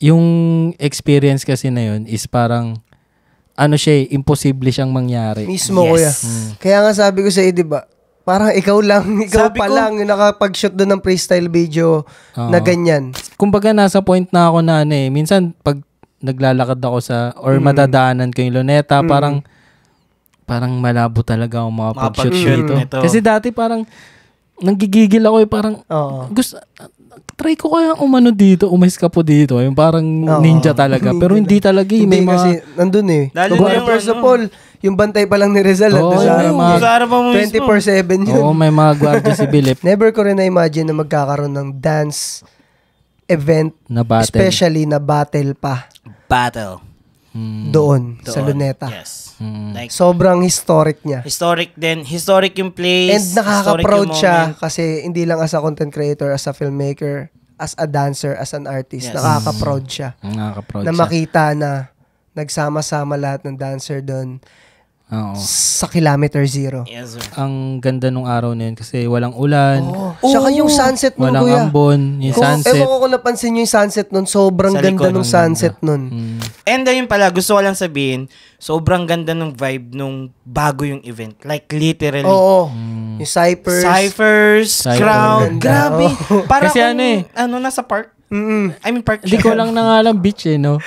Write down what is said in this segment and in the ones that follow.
yung experience kasi na yun is parang imposible siyang mangyari. Mismo, kuya. Kaya nga sabi ko sa iyo, di ba, parang ikaw lang yung nakapag-shoot doon ng freestyle video na ganyan. Kumbaga nasa point na ako na minsan pag naglalakad ako or madadaanan ko yung Luneta, parang malabo talaga ako makapag-shoot dito. Kasi dati parang nanggigigil ako parang try ko kaya umano dito, umalis ka po dito. Yung parang ninja talaga. Pero hindi talaga. Hindi kasi nandun first of all, yung bantay pa lang ni Rizal. Sa araw pa mo 24/7 yun. Oo, may mga gwardiya si Bilip. Never ko rin na-imagine na magkakaroon ng dance event. Na battle. Especially na battle pa. Battle. Doon, sa Luneta. Yes. Like, sobrang historic niya. Historic din. Historic yung place. And nakaka-proud siya kasi hindi lang as a content creator, as a filmmaker, as a dancer, as an artist. Yes. Nakaka-proud siya. Nakaka-proud na makita na nagsama-sama lahat ng dancer doon. Sa kilometer 0. Yes, sir. Ang ganda nung araw na yun kasi walang ulan. Saka yung sunset nun, walang kuya. ambon. Yung sunset. Ewan ko kung napansin nyo yung sunset nun. Sobrang ganda nung sunset nun. And ayun pala, gusto ko lang sabihin, sobrang ganda ng vibe nung bago yung event. Like, literally. Oo. Yung Cyphers, crowd. Grabe. Parang kasi nasa park. I mean, park. Hindi ko lang nangalang beach no?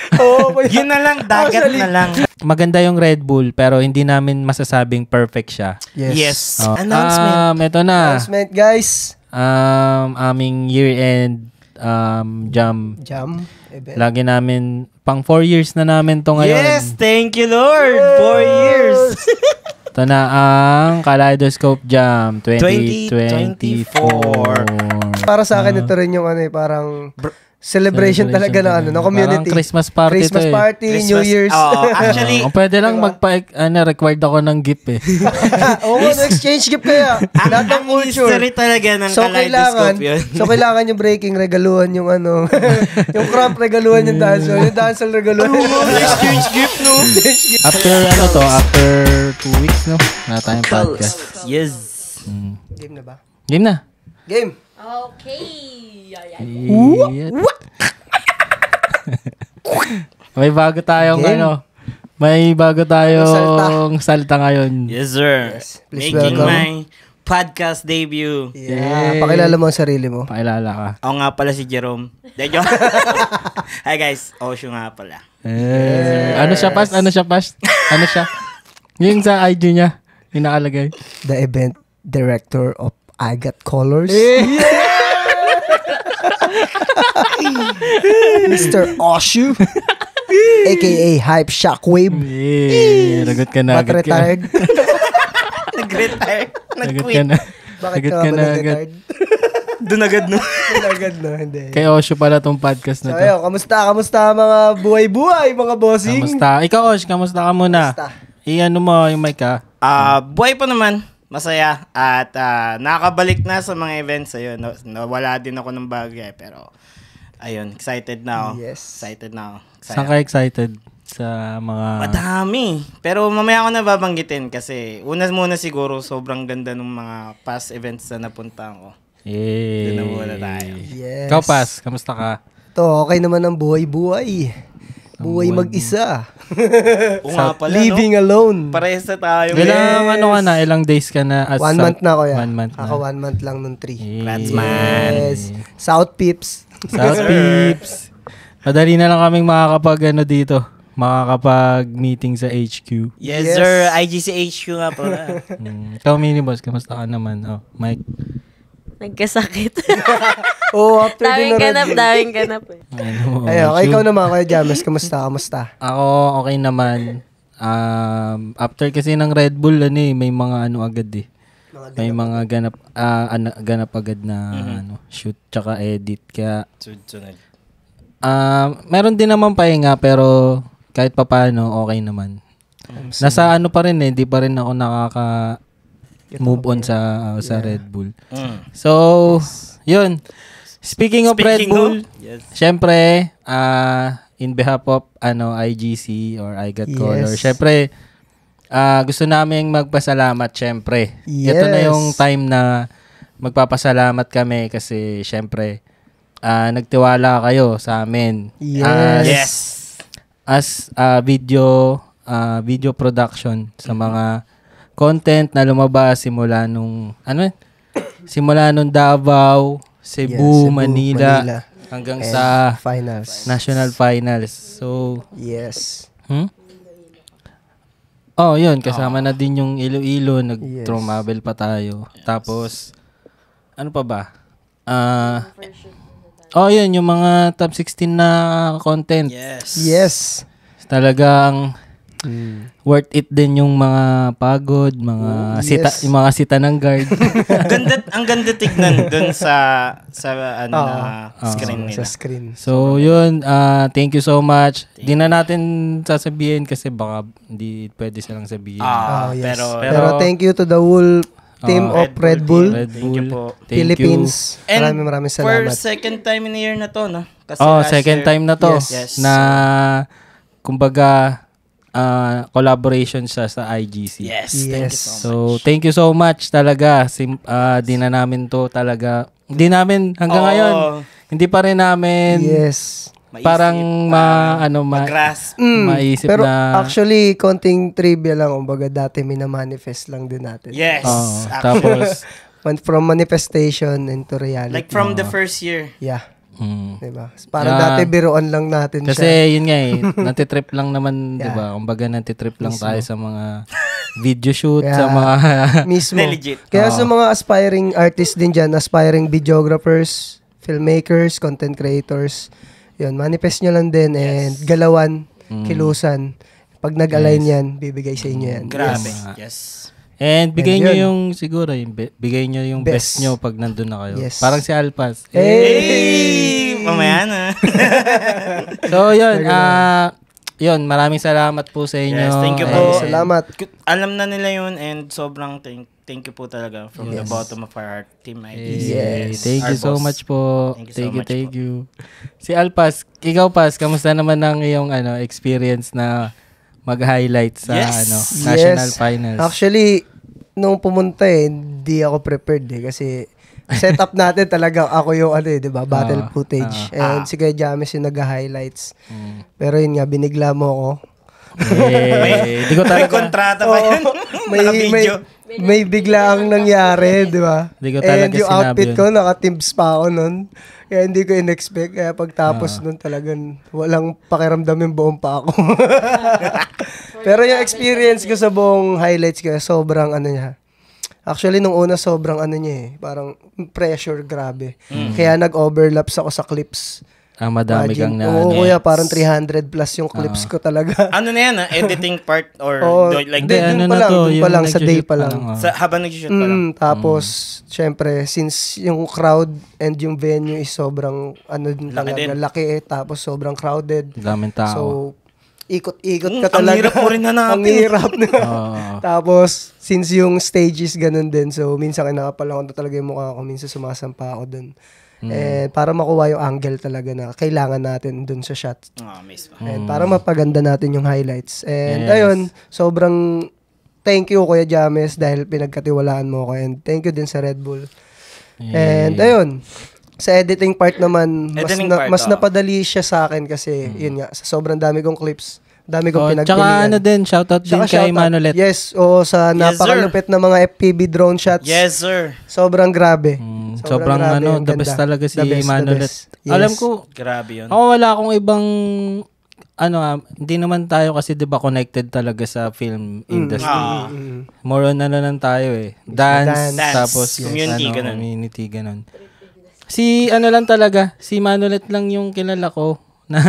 Yun na lang, dagat na lang. Maganda yung Red Bull pero hindi namin masasabing perfect siya. Yes. Announcement. Ito na. Announcement, guys. Aming year-end jam event. Lagi namin, pang 4 years na namin to ngayon. Yes, thank you Lord. 4 years. Ito na ang Kaleidoscope Jam 2024. Para sa akin ito rin yung parang celebration talaga ng community. Parang Christmas party Christmas party, New Year's. Actually, pwede lang required ako ng gift exchange gift kaya. Lahat ng culture. History talaga ng Kaleidoscope yun. So kailangan yung breaking regaluhan yung yung cramp regaluhan yung dancer. Yung dancer regaluhan. Exchange gift, no? After 2 weeks, no? Na tayong podcast. Yes. Game na ba? Game na. Game. Okay. May bago tayong may bago tayong salta ngayon. Yes, sir. Yes. Making my podcast debut. Yeah. Pakilala mo ang sarili mo. Pakilala ka. Ako nga pala si Jerome. Hi guys, Osho nga pala. Ano siya? Yung sa IG niya, yung nakalagay. The event director of I Got Colors. Mr. Oshu, aka Hype Shockwave. Lagot ka na. But retired. Nag-retire. Nag-quit. Bakit ka ba nag-retired? Doon agad, no? Hindi. Kay Oshu pala tong podcast na to. Ayo, kamusta mga buhay-buhay, mga bossing? Kamusta? Ikaw, Osh, kamusta ka muna? I-ano mo yung mic ka? Buhay pa naman. Masaya. At nakakabalik na sa mga events. Ayun, nawala din ako ng bagay. Pero, ayun, excited na ako. Yes. Excited na ako. Saan ka excited? Sa mga... Madami. Pero mamaya ako nababanggitin kasi muna siguro sobrang ganda ng mga past events na napuntahan ko. Doon na muna tayo. Yes. Ikaw, Pas, kamusta ka? To, okay naman ang buhay-buhay. Buhay mag-isa. O nga pala, Living alone. Parehas na tayo. Ilang days ka na? 1 month na ako 1 month na. Ako 1 month lang nung 3. Congrats, man. Yes. South Pips. South Pips. Madali na lang kaming makakapag-meeting sa HQ. Yes, sir. IGC HQ nga pala. Ikaw, Miniboss, kamusta ka naman? Mike. Nagkasakit. After din na daming ganap eh. Ayun, ikaw naman, Kuya James, kamusta? Ako, okay naman. After kasi ng Red Bull, may mga agad eh. May mga ganap agad na shoot tsaka edit. Kaya, meron din naman pahinga pero kahit papaano, okay naman. Nasa pa rin hindi pa rin ako move on sa Red Bull. So, yun. Speaking of Red Bull, syempre, in behalf of IGC or I Got Color, syempre, gusto naming magpasalamat syempre. Ito na yung time na magpapasalamat kami kasi syempre, nagtiwala kayo sa amin. Yes. Yes. As video production sa mga content na lumabas simula nung Davao, Cebu, Manila hanggang And sa finals. national finals. So, Yes. yun, kasama na din yung Iloilo, nag-travel pa tayo. Tapos ano pa ba? Yun, yung mga top 16 na content. Yes. Talagang worth it din yung mga pagod, mga yung mga sita ng guard. Ang ganda tignan dun sa screen nila. Sa screen. So, yun, thank you so much. Di na natin sasabihin kasi baka hindi pwede silang sabihin. Yes. Pero thank you to the whole team of Red Bull. Thank you po. Philippines. And maraming for salamat. second time in a year na to, no? Kasi second time na to. Yes. Na, kumbaga, collaboration siya sa IGC. Yes. Thank you so much. So, thank you so much talaga. Di na namin to talaga. Hindi namin, hanggang ngayon, hindi pa rin namin parang mag-grasp. maisip Pero na. actually, konting trivia lang. Kumbaga, dati minamanifest lang din natin. Yes. Tapos, from manifestation into reality. Like from the first year. Yeah. Diba? Parang dati biruan lang natin kasi siya. yun nga natitrip lang naman, diba? Kumbaga natitrip lang tayo sa mga video shoot, sa mga mismo. Legit. Kaya sa mga aspiring artists din dyan, aspiring videographers, filmmakers, content creators, yun, manifest nyo lang din and galawan, kilusan. Pag nag-align yan, bibigay sa inyo yan. Grabe. Yes. And bigay And nyo yun. yung, siguro, bigay nyo yung best nyo pag nandun na kayo. Yes. Parang si Alpas. Hey! Mamaya na. So, yun. Yun, maraming salamat po sa inyo. Yes, thank you po. Salamat. Alam na nila yun and sobrang thank you po talaga from the bottom of our heart, Team IDC. Yes. Thank you Our so boss. much po. Thank you so much Thank you. Si Alpas, ikaw Pas, kamusta naman ang iyong experience na mag-highlight sa national finals? Actually, nung pumunta hindi ako prepared kasi setup natin talaga ako yung di ba, battle footage. And si Kuya James yung nag-highlights. Pero yun nga, binigla mo ako. Di ko May talaga, kontrata pa yun. may bigla ang nangyari, di ba? Di ko talaga And yung sinabi outfit yun. ko, naka-timbs pa ako nun. Kaya hindi ko in-expect. Kaya pagtapos nun talagang walang pakiramdam yung buong pa ako. Pero yung experience ko sa buong highlights ko, sobrang niya. Actually, nung una, sobrang niya parang pressure, grabe. Kaya nag-overlaps ako sa clips. madami kang na. Oo, kuya, parang 300 plus yung clips ko talaga. Ano na yan, editing part or like Hindi, dun pa lang, sa day pa lang. habang nag-shoot pa lang. Tapos, syempre, since yung crowd and yung venue is sobrang, laki tapos sobrang crowded. Daming tao. So, ikot-ikot ka talaga. Ang hirap mo rin hanapin. Ang hirap na. Tapos, since yung stage is ganun din, so minsan kinakapalang ko talaga yung mukha ko, minsan sumasampa ako dun. Para makuha yung angle talaga na kailangan natin dun sa shot. Mismo. And para mapaganda natin yung highlights. And ayun, sobrang thank you Kuya James dahil pinagkatiwalaan mo ko. And thank you din sa Red Bull. And ayun, sa editing part naman, mas napadali siya sa akin kasi yun nga, sa sobrang dami kong clips, dami kong pinagpilian. Tsaka din, shoutout din kay Manolet. Yes, sa napakalupit na mga FPV drone shots. Yes, sir. Sobrang grabe. Sobrang grabe, the best talaga si Manolet. Yes. Alam ko, grabe yun. ako wala akong ibang hindi naman tayo kasi 'di ba connected talaga sa film industry. More on lang tayo Dance. Tapos community, community ganun. Si lang talaga, si Manolet lang yung kilala ko na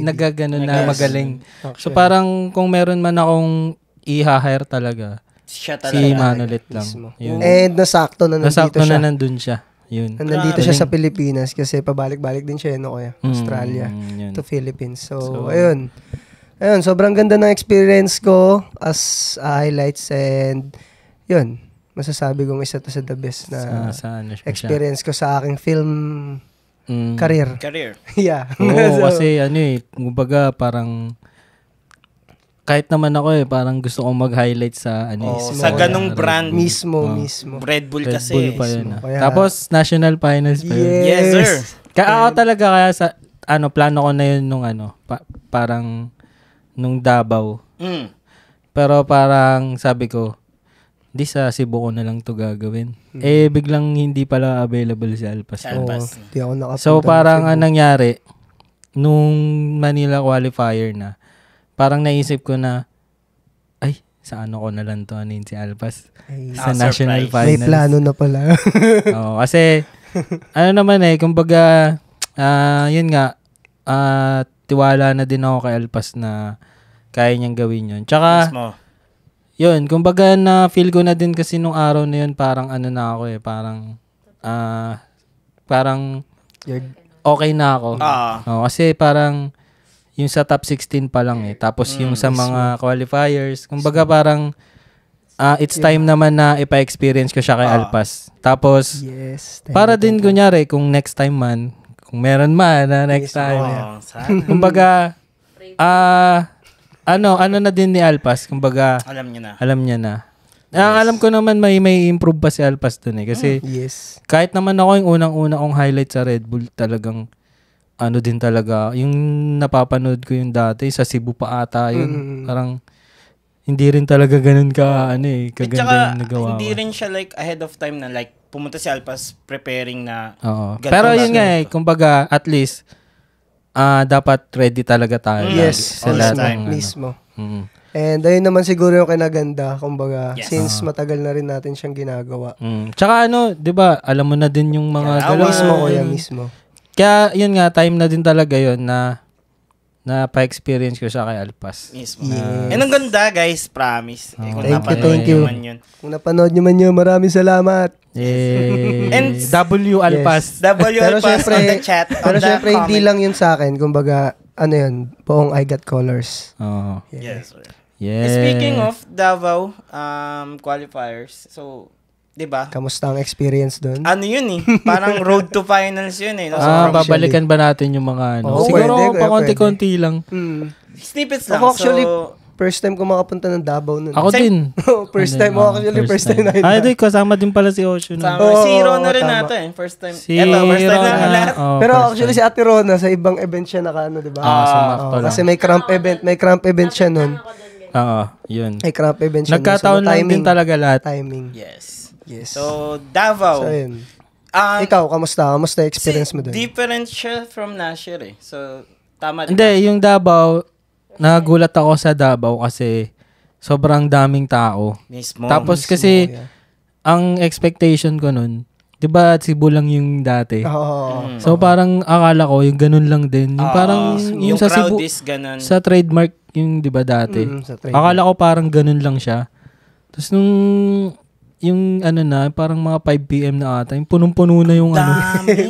nagaganon na magaling. So parang kung meron man akong i-hire talaga, siya talaga. si Manolet lang. Yun. And nasakto na nandun siya. Yun. Nandito siya sa Pilipinas kasi pabalik-balik din siya kuya. Australia to Philippines. So, ayun. Ayun, sobrang ganda ng experience ko as highlights and yun, masasabi kong isa to sa the best na experience ko sa aking film career. Yeah. Oo, kasi kumbaga parang kahit naman ako parang gusto kong mag-highlight sa sa ganung brand mismo. Red Bull kasi. Red Bull pa yun. Tapos national finals pa yun. Yes, sir. Kaya ako talaga kaya sa plano ko na yun nung parang nung Davao. Pero parang sabi ko, di sa Cebu ko na lang to gagawin. Biglang hindi pala available si Alpas. Di ako nakapunta. So parang ang nangyari, nung Manila qualifier na, parang naisip ko na, ay, sa ko na lang to si Alpas. Sa national finals. May plano na pala. Oo, kasi, naman kumbaga, yun nga, tiwala na din ako kay Alpas na kaya niyang gawin yun. Tsaka, yun, kumbaga na-feel ko na din kasi nung araw na yun, parang na ako parang okay na ako. Kasi parang yung sa top 16 pa lang tapos yung sa mga qualifiers, kumbaga parang it's time naman na ipa-experience ko siya kay Alpas. Tapos, para din kunyari, kung next time man, kung meron man na next time. Kumbaga, ano na din ni Alpas, kumbaga, alam niya na. Alam ko naman may improve pa si Alpas dun kasi kahit naman ako yung unang-una kong highlight sa Red Bull, talagang din talaga, yung napapanood ko yung dati, sa Cebu pa ata yun, parang hindi rin talaga ganun kaganda yung nagawa. Hindi rin siya ahead of time na pumunta si Alpas preparing na. Pero yun nga kumbaga at least dapat ready talaga tayo. Yes, sa lahat mismo. And ayun naman siguro yung kinaganda, kumbaga, since matagal na rin natin siyang ginagawa. Tsaka 'di ba, alam mo na din yung mga mismo. Kaya yun nga, time na din talaga yun na pa-experience ko siya kay Alpas. Mismo. And ang ganda, guys, promise. Thank you. Kung napanood nyo man yun, maraming salamat. And W Alpas. W Alpas on the chat. Pero syempre, hindi lang yun sa akin. Kumbaga, yun, buong I Got Colors. Yes. Speaking of Davao qualifiers, so, diba? Kamusta ang experience doon? Yun parang road to finals yun No? Babalikan ba natin yung mga siguro pa konti-konti lang. Snippets lang. Ako actually, first time ko makapunta ng Davao nun. Ako din. First time na yun. Ay, kasama din pala si Osho. Si Rona rin natin. First time. Si first time na lahat. Pero actually si Ate Rona, sa ibang event siya diba? Kasi may cramp event siya nun. Yun. May cramp event siya. Nagkataon lang din talaga lahat. Timing. Yes. So, Davao. So, yun. Ikaw, kamusta? Kamusta experience mo doon? Different siya from Nasher So, tama. Hindi, yung Davao, nagulat ako sa Davao kasi sobrang daming tao. Mismo. Tapos kasi, ang expectation ko nun, di ba Cebu lang yung dati? So, parang akala ko, yung ganun lang din. Yung parang, yung sa Cebu, sa trademark, yung di ba dati? Akala ko parang ganun lang siya. Tapos nung yung parang mga 5 PM na ata, yung punong-puno na yung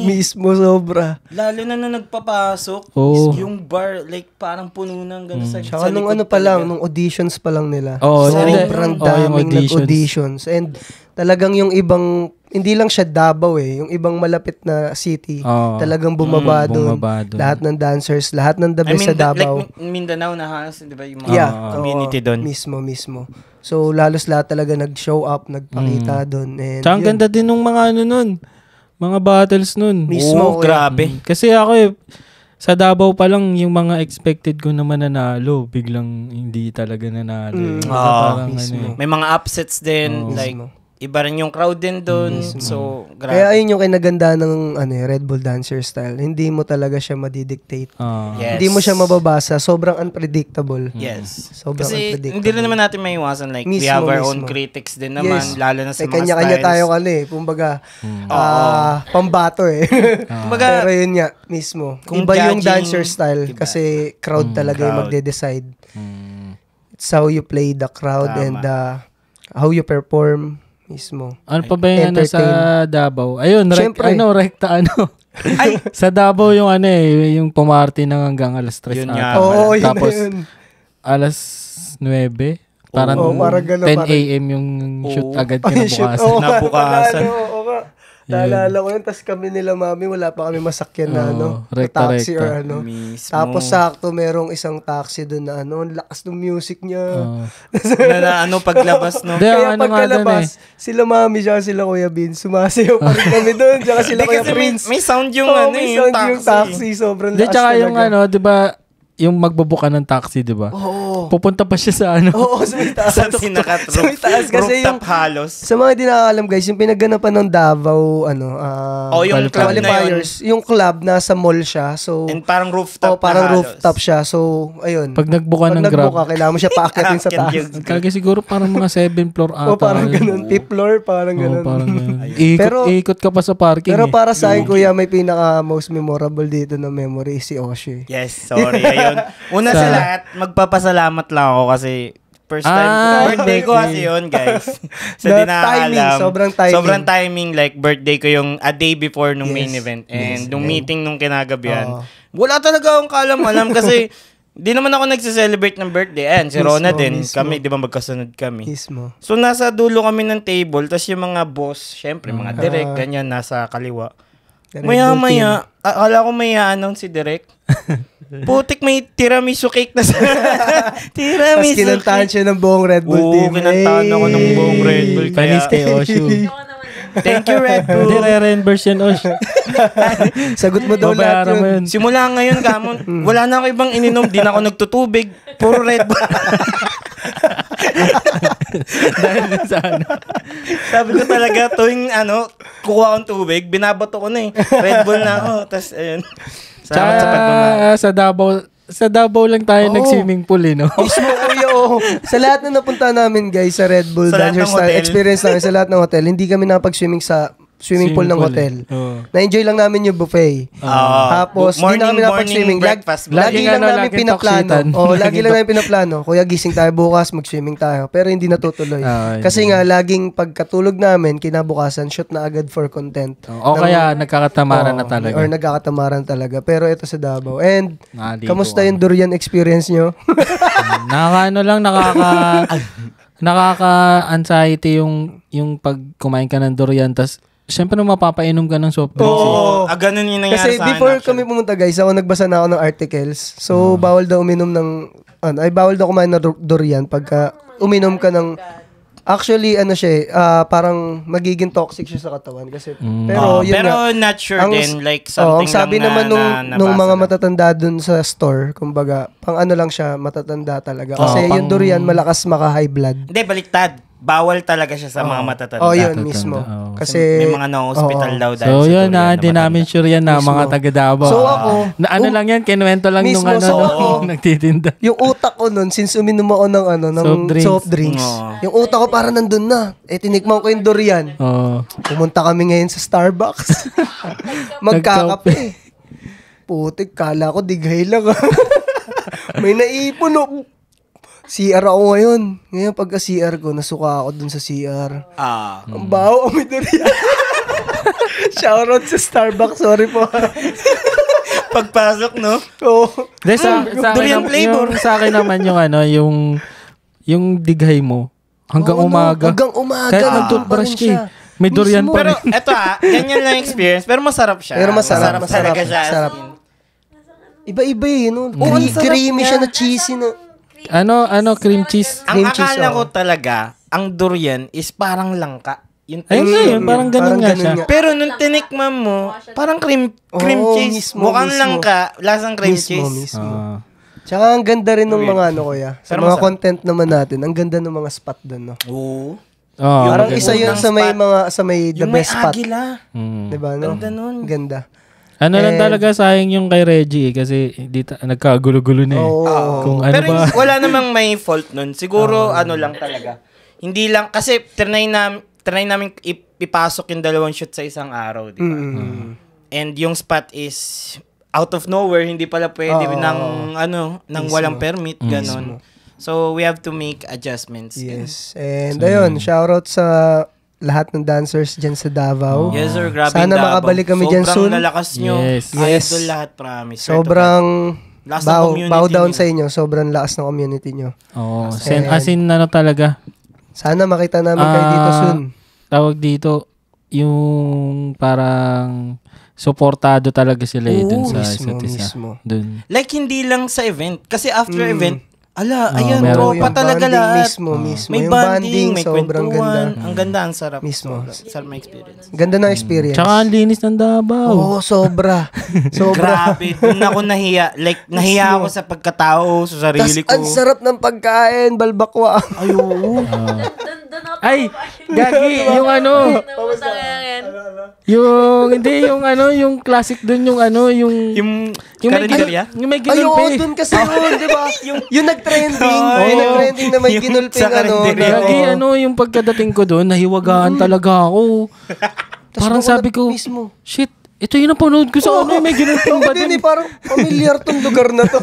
mismo sobra. Lalo na nagpapasok, yung bar, parang puno na gano'n sa Saka nung pa lang, nung auditions pa lang nila. Sobrang daming nag-auditions. And talagang yung ibang, hindi lang siya Davao yung ibang malapit na city, talagang bumaba doon. Lahat ng dancers, lahat ng the best sa Davao. Like Mindanao na halos, di ba, yung mga community doon. Mismo. So, lalos lahat talaga nag-show up, nagpakita doon. Tsaka ang ganda din nung mga nun. Mga battles nun. Mismo. Grabe. Kasi ako sa Davao pa lang, yung mga expected ko naman nanalo, biglang hindi talaga nanalo. Mismo. May mga upsets din. Iba rin yung crowd din doon. So, grabe. Kaya ayun yung kinaganda ng Red Bull Dancer style. Hindi mo talaga siya madidictate. Yes. Hindi mo siya mababasa. Sobrang unpredictable. Yes. Sobrang unpredictable. Hindi rin naman natin maiwasan. We have our own critics din naman. Lalo na sa mga kanya-kanya tayo kumbaga, pambato Kumbaga, pero yun nga, mismo. Iba yung dancer style kasi crowd talaga yung magde-decide. It's how you play the crowd and how you perform. Mismo. Ano pa ba yung sa Davao? Ayun, rekta. Sa Davao yung yung pumarty ng hanggang alas 3 Tapos, alas 9, parang 10 a.m. yung shoot agad kinabukasan. Nabukasan. Naalala ko yun, tas kami nila mami, wala pa kami masakyan na taxi or ano. Mismo. Tapos sakto merong isang taxi doon na ang lakas ng music niya. na paglabas, no? Kaya pagkalabas, sila mami siya, sila Kuya Bin, sumasayaw pa rin kami doon, tsaka sila Kuya Prince. May sound yung may sound yung taxi, sobrang lakas tsaka talaga. yung di ba, yung magbubuka ng taxi, di ba? Oo. Pupunta pa siya sa Oo, sa may taas. Sa sinakatroof. Sa may taas kasi yung... halos. Sa mga di nakakalam guys, yung pinaganapan ng Davao, yung club na yun. Yung club, nasa mall siya. So, and parang rooftop parang rooftop siya. So, ayun. Pag nagbuka ng Grab. Kailangan mo siya paakyatin sa taas. Kaya siguro parang mga 7th floor ata. Parang ganun. 5th floor, parang ganun. Parang ganun. Ikot ka pa sa parking. Pero para sa akin, kuya, may pinaka most memorable dito na memory si Oshie. Yes, sorry. Ayun. Una sa lahat, magpapasalamat lang ako kasi first time, birthday ko kasi yun, guys. So, di nakakalam. Sobrang timing. Like, birthday ko yung a day before nung main event. And nung meeting nung kinagabihan, wala talaga akong kalam-alam kasi di naman ako nagse-celebrate ng birthday. Ayan, si Rona din. Kami, di ba magkasunod kami. So, nasa dulo kami ng table. Tapos yung mga boss, syempre, mga direct, ganyan, nasa kaliwa. Maya-maya, akala ko may announce si Direk. Putik, may tiramisu cake na sa... Tapos tiramisu kinantahan siya ng buong Red Bull team. Oo, kinantahan ako ng buong Red Bull. Panis kay Oshu. Thank you, Red Bull. Hindi, re-reimburse yan, Osh. Sagot mo daw lahat yun. Simula ngayon, Kamon, wala na ako ibang ininom. Di na ako nagtutubig. Puro Red Bull. Dahil sa Sabi ko talaga, tuwing kukuha akong tubig, binabato ko na eh. Red Bull na ako. Tapos, ayun. Salamat sa pagmamahal. Sa Davao lang tayo nag-swimming pool, no? Mismo, kuya, Sa lahat na napunta namin, guys, sa Red Bull, Dancers Style, experience namin sa lahat ng hotel, hindi kami napag-swimming sa swimming pool ng hotel. Na-enjoy lang namin yung buffet. Tapos, hindi na kami napag-swimming. Lagi lang namin pinaplano. Lagi lang namin pinaplano. Kuya, gising tayo bukas, mag-swimming tayo. Pero hindi natutuloy. Kasi nga, laging pagkatulog namin, kinabukasan, shoot na agad for content. O kaya, nagkakatamaran na talaga. Or nagkakatamaran talaga. Pero ito sa Davao. And, kamusta yung durian experience nyo? Nakaka-anxiety yung pag kumain ka ng durian, tas siyempre mapapainom ka ng soft drinks. Ganun yung nangyari kasi sa akin. Kasi before kami pumunta guys, nagbasa na ako ng articles. So, bawal daw uminom ng, bawal daw kumain ng durian pagka uminom ka ng, actually, parang magiging toxic siya sa katawan. Kasi, pero not sure din, like something ang sabi lang naman nung mga matatanda dun sa store, kumbaga, pang lang siya, matatanda talaga. Kasi yung durian, malakas maka-high blood. Hindi, baliktad. Bawal talaga siya sa mga matatanda. Yun mismo. Kasi may mga na-hospital daw dahil so, yun hindi namin sure yan na mga taga-Davao. So, ako, lang yan, kinuwento lang mismo, nung nagtitinda. Yung utak ko nun, since uminom ako ng soft drinks, yung utak ko parang nandun na. Tinikman ko yung durian. Pumunta kami ngayon sa Starbucks. Magkakape. Putik, kala ko dighay lang. May naipon. CR ako ngayon. Ngayon pagka-CR ko, nasuka ako dun sa CR. Ang baho, may durian. Shoutout sa Starbucks, sorry po. Pagpasok, no? Durian flavor. Sa akin naman yung dighay mo. Hanggang umaga. Kaya nag-toothbrush ka. May durian pa. Pero eto ganyan lang experience. Pero masarap siya. Masarap talaga siya. Iba-iba creamy siya na cheesy na. Cream cheese. Ang akala ko talaga, ang durian is parang langka. Parang ganun nga siya. Pero nung tinikman mo, parang cream cheese. Mukhang langka, lasang cream cheese. Tsaka ang ganda rin ng mga kuya. Sa mga content naman natin, ang ganda ng mga spot doon, no? Oo. Parang isa yun sa may the best spot. Yung may agila. Diba, no? Ganda nun. Ganda. Lang talaga sayang yung kay Reggie kasi nagkagulo-gulo na eh. Kung pero wala namang may fault nun. Siguro lang talaga. Hindi lang, kasi try namin ipasok yung 2 shoot sa isang araw, di ba? And yung spot is out of nowhere, hindi pala pwede ng walang permit, ganon. So we have to make adjustments. Yes. And ayun, shoutout sa lahat ng dancers dyan sa Davao. Yes, sir. Grabe sana makabalik kami dyan soon. Sobrang lalakas nyo. Yes. Idol lahat, promise. Sobrang bow down sa inyo. Sobrang lakas ng community nyo. As in talaga. Sana makita namin kayo dito soon. Tawag dito, yung parang suportado talaga sila dun sa isa't isa. Dun. Like, hindi lang sa event. Kasi after event, ayan, tropa talaga lahat. Mismo. May yung bonding, may sobrang kwentuhan. ganda. Ang ganda, ang sarap. Mismo. Sarap may experience. Ganda ng experience. Tsaka ang linis ng Davao. Oo, sobra. Grabe, dun ako nahiya. Like, nahiya ako sa pagkatao, sa sarili ko. Ang sarap ng pagkain, balbakwa. Ay, gagi, yung ano. Yung classic dun, yung karinderya? Yung may ginulpi. Dun kasi yun, di ba? yung nag-trending. Yung nag-trending na may ginulping Gagi, yung pagkadating ko dun, nahiwagaan talaga ako. Parang sabi ko, shit, ito yung napanood ko sa may ginulping ba din? Parang familiar tong lugar na to.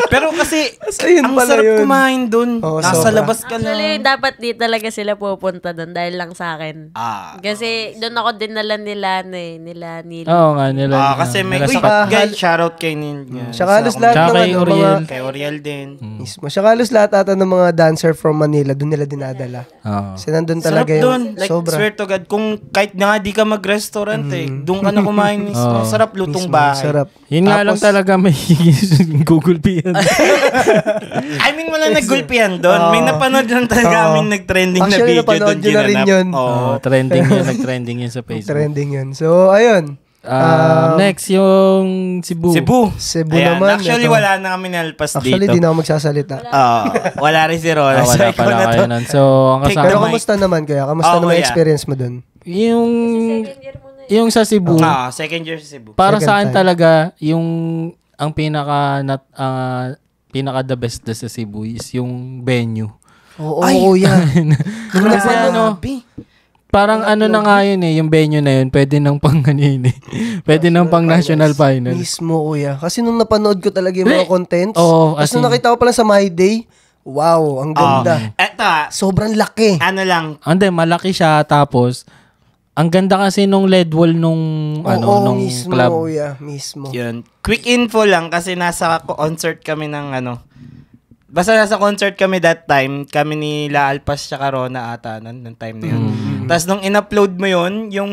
Pero kasi, ang sarap kumain dun. Nasa labas ka lang. Actually, dapat di talaga sila pupunta dun dahil lang sa akin. Kasi dun ako dinala nila Neil. Oo nga, nila. Kasi may, guys, shoutout kay Neil. Saka halos lahat ng kay Oriel din. Mismo. Saka halos lahat ata ng mga dancer from Manila, dun nila dinadala. Kasi nandun talaga yun. Like, sobra. swear to God, kung kahit nga di ka mag-restaurant dun ka na kumain mismo. Sarap lutong bahay. Sarap. Yun nga lang talaga may gugulpihan. I mean, wala naggulpihan doon. May napanood lang talaga aming nag-trending na video doon. Actually, napanood na rin yun. Nag-trending yun sa Facebook. Trending yun. So, ayun. Next, yung Cebu. Ayan, naman. Actually, wala na kami nalpas dito. Actually, di na ako magsasalita. Wala rin si Rola. Wala pala kayo nun. So, ang kasama. Pero kamusta naman kaya? Kamusta naman experience mo dun? Yung sa Cebu. Second year sa Cebu. Para sa akin talaga, ang pinaka the best sa Cebu is yung venue. Oo, yan. Kasi parang na nga yun yung venue na yun, pwede nang pang pwede nang pang national finals. Mismo, kuya. Kasi nung napanood ko talaga yung mga contents, tapos nung nakita ko pala sa My Day, wow, ang ganda. Eto, sobrang laki. Ano lang. Hindi, malaki siya, tapos ang ganda kasi nung LED wall nung nung mismo, club. Mismo. Yun. Quick info lang kasi nasa concert kami ng basta nasa concert kami that time, kami ni La Alpas tsaka Rona ata ng time na yun. Tapos nung in-upload mo yun, yung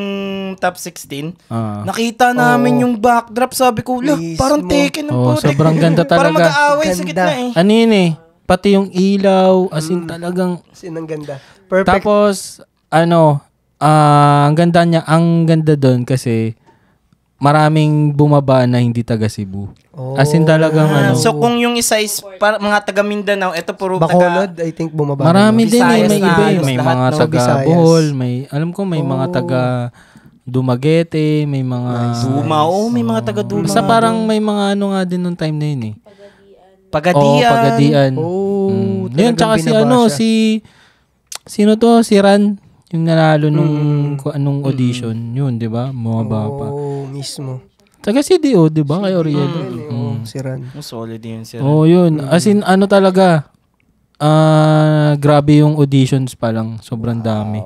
top 16, nakita namin yung backdrop, sabi ko, parang Tekken ng pare. Sobrang ganda talaga. Parang mag-aaway sa gitna Ano yun pati yung ilaw, as in talagang. As in, ang ganda. Perfect. Tapos, ang ganda doon kasi maraming bumaba na hindi taga Cebu. As in talagang So kung yung isa is mga taga Mindanao, ito puro Bacolod, I think bumaba. Marami din may iba may mga taga Bohol, alam ko may mga taga Dumaguete, may mga Dumao, may mga taga Dumao. Basta parang may mga nga din nung time na yun Pagadian. Yun, tsaka sino to? Si Ran. Yung nanalo nung audition, yun, di ba? Mga pa. Mismo. Taga CDO, di ba? Kay Oriel. Si Ran. Solid yun si Ran. Yun. As in, talaga, grabe yung auditions pa lang. Sobrang dami.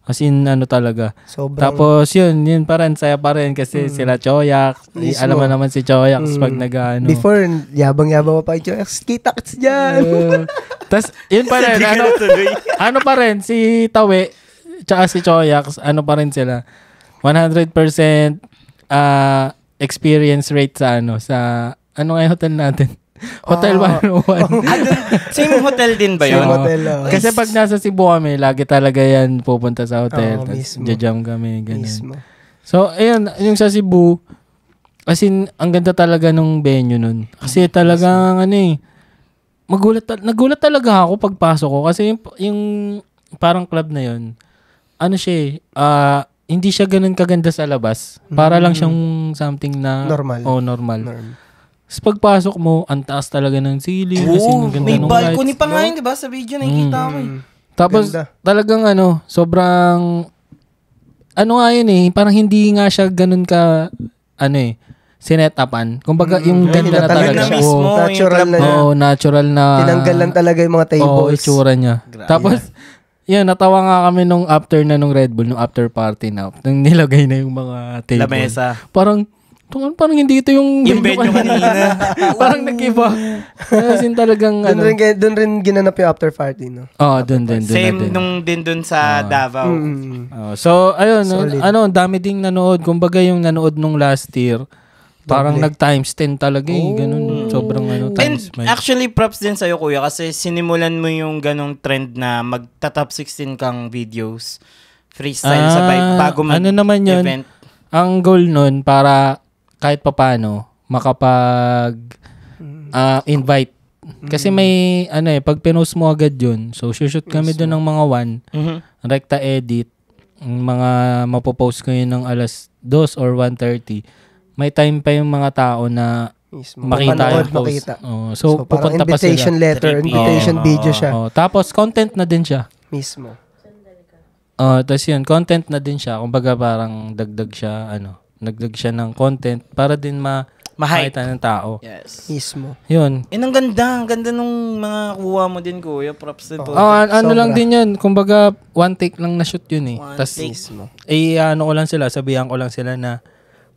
As in, talaga. Tapos, yun pa rin, saya pa rin kasi sila Choyak. Alam mo naman si Choyak pag Before, yabang-yabang pa yung Choyak. Kita-kits dyan. Tapos, yun pa rin. Pa rin, si Tawe, tsaka si Choyak, pa rin sila. 100% experience rate sa ano nga yung hotel natin? Hotel 101. Same hotel din ba yun? Same hotel. Kasi pag nasa Cebu kami, lagi talaga yan pupunta sa hotel. Tapos jajam kami, ganyan. Mismo. So, ayun, yung sa Cebu, as in, ang ganda talaga nung venue nun. Kasi talagang, nagulat talaga ako pagpasok ko. Kasi yung parang club na yun, hindi siya ganun kaganda sa labas. Para lang siyang something na normal. Normal. Tapos pagpasok mo, ang taas talaga ng ceiling. May balcony pa nga yun, di ba? Sa video nakikita ko Tapos talagang sobrang nga yun parang hindi nga siya ganun ka sinetapan. Kumbaga yung ganda na talaga siya. Natural na. Natural na. Tinanggal lang talaga yung mga tables. Itsura niya. Tapos yan, natawa nga kami nung after na nung Red Bull, nung after party na. Nung nilagay na yung mga table. Lamesa. Parang parang hindi ito yung venue kanina. Parang nag-iba. Kasi talagang Doon rin ginanap yung after party, no? Doon. Same nung din doon sa Davao. So, ayun, dami ding nanood. Kumbaga yung nanood nung last year, parang nag-times 10 talaga ganun. Sobrang times. And actually, props din sa'yo, kuya, kasi sinimulan mo yung ganong trend na magta-top 16 kang videos. Freestyle sa bago naman yun? Event. Ang goal nun, para kahit papano makapag-invite. Kasi may, pag pinost mo agad yun, so shoot kami doon ng mga 1, rekta edit, mga mapopost ko yun ng alas 2 or 1:30. May time pa yung mga tao na makita yung post. So pupunta pa sila. Invitation letter, invitation video siya. Tapos content na din siya. Mismo. Tapos yun, content na din siya. Kumbaga parang dagdag siya, nagdag siya ng content para din makita ng tao. Yes. Mismo. Yun. Ang ganda nung mga kuha mo din, kuya. Props din po. Lang din yun. Kumbaga, one take lang na shoot yun eh. Tapos, ko lang sila, sabihan ko lang sila na,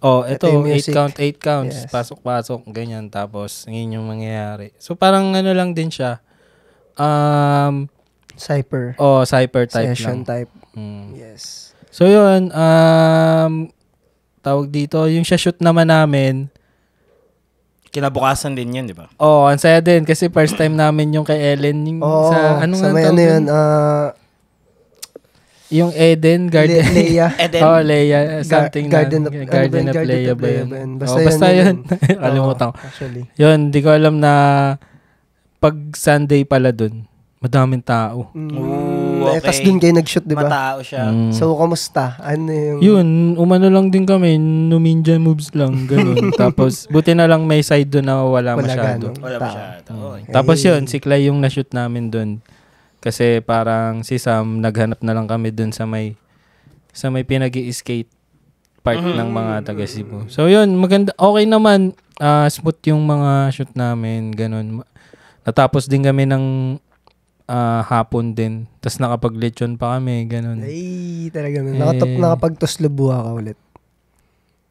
ito, 8 counts, yes. Pasok, ganyan. Tapos, ngayon yung mangyayari. So, parang lang din siya. Cypher. Cypher type Session lang. type. Yes. So, yun, tawag dito, yung shoot naman namin, kinabukasan din yun, di ba? Ang saya din kasi first time namin yung kay Ellen sa yung Eden Garden. Leia. Leia something Garden of Leia ba yun? Basta yun. Kalimutan ko. Actually. Yun, di ko alam na pag Sunday pala dun, madaming tao. Okay. Tapos dun kayo nag-shoot, di ba? Matao siya. So, kamusta? Ano yung... Yun, umano lang din kami. Numinja moves lang. Ganun. Tapos, buti na lang may side doon na wala masyado. Wala masyado. Okay. Tapos yun, si Clay yung na-shoot namin doon. Kasi parang si Sam, naghanap na lang kami doon sa may pinag-i-skate part ng mga taga Cebu. So yun, maganda. Okay naman. Smooth yung mga shoot namin. Ganun. Natapos din kami ng hapon din. Tapos nakapag-lechon pa kami, ganun. Ay, talaga. Nakapag-tuslubuha ka ulit.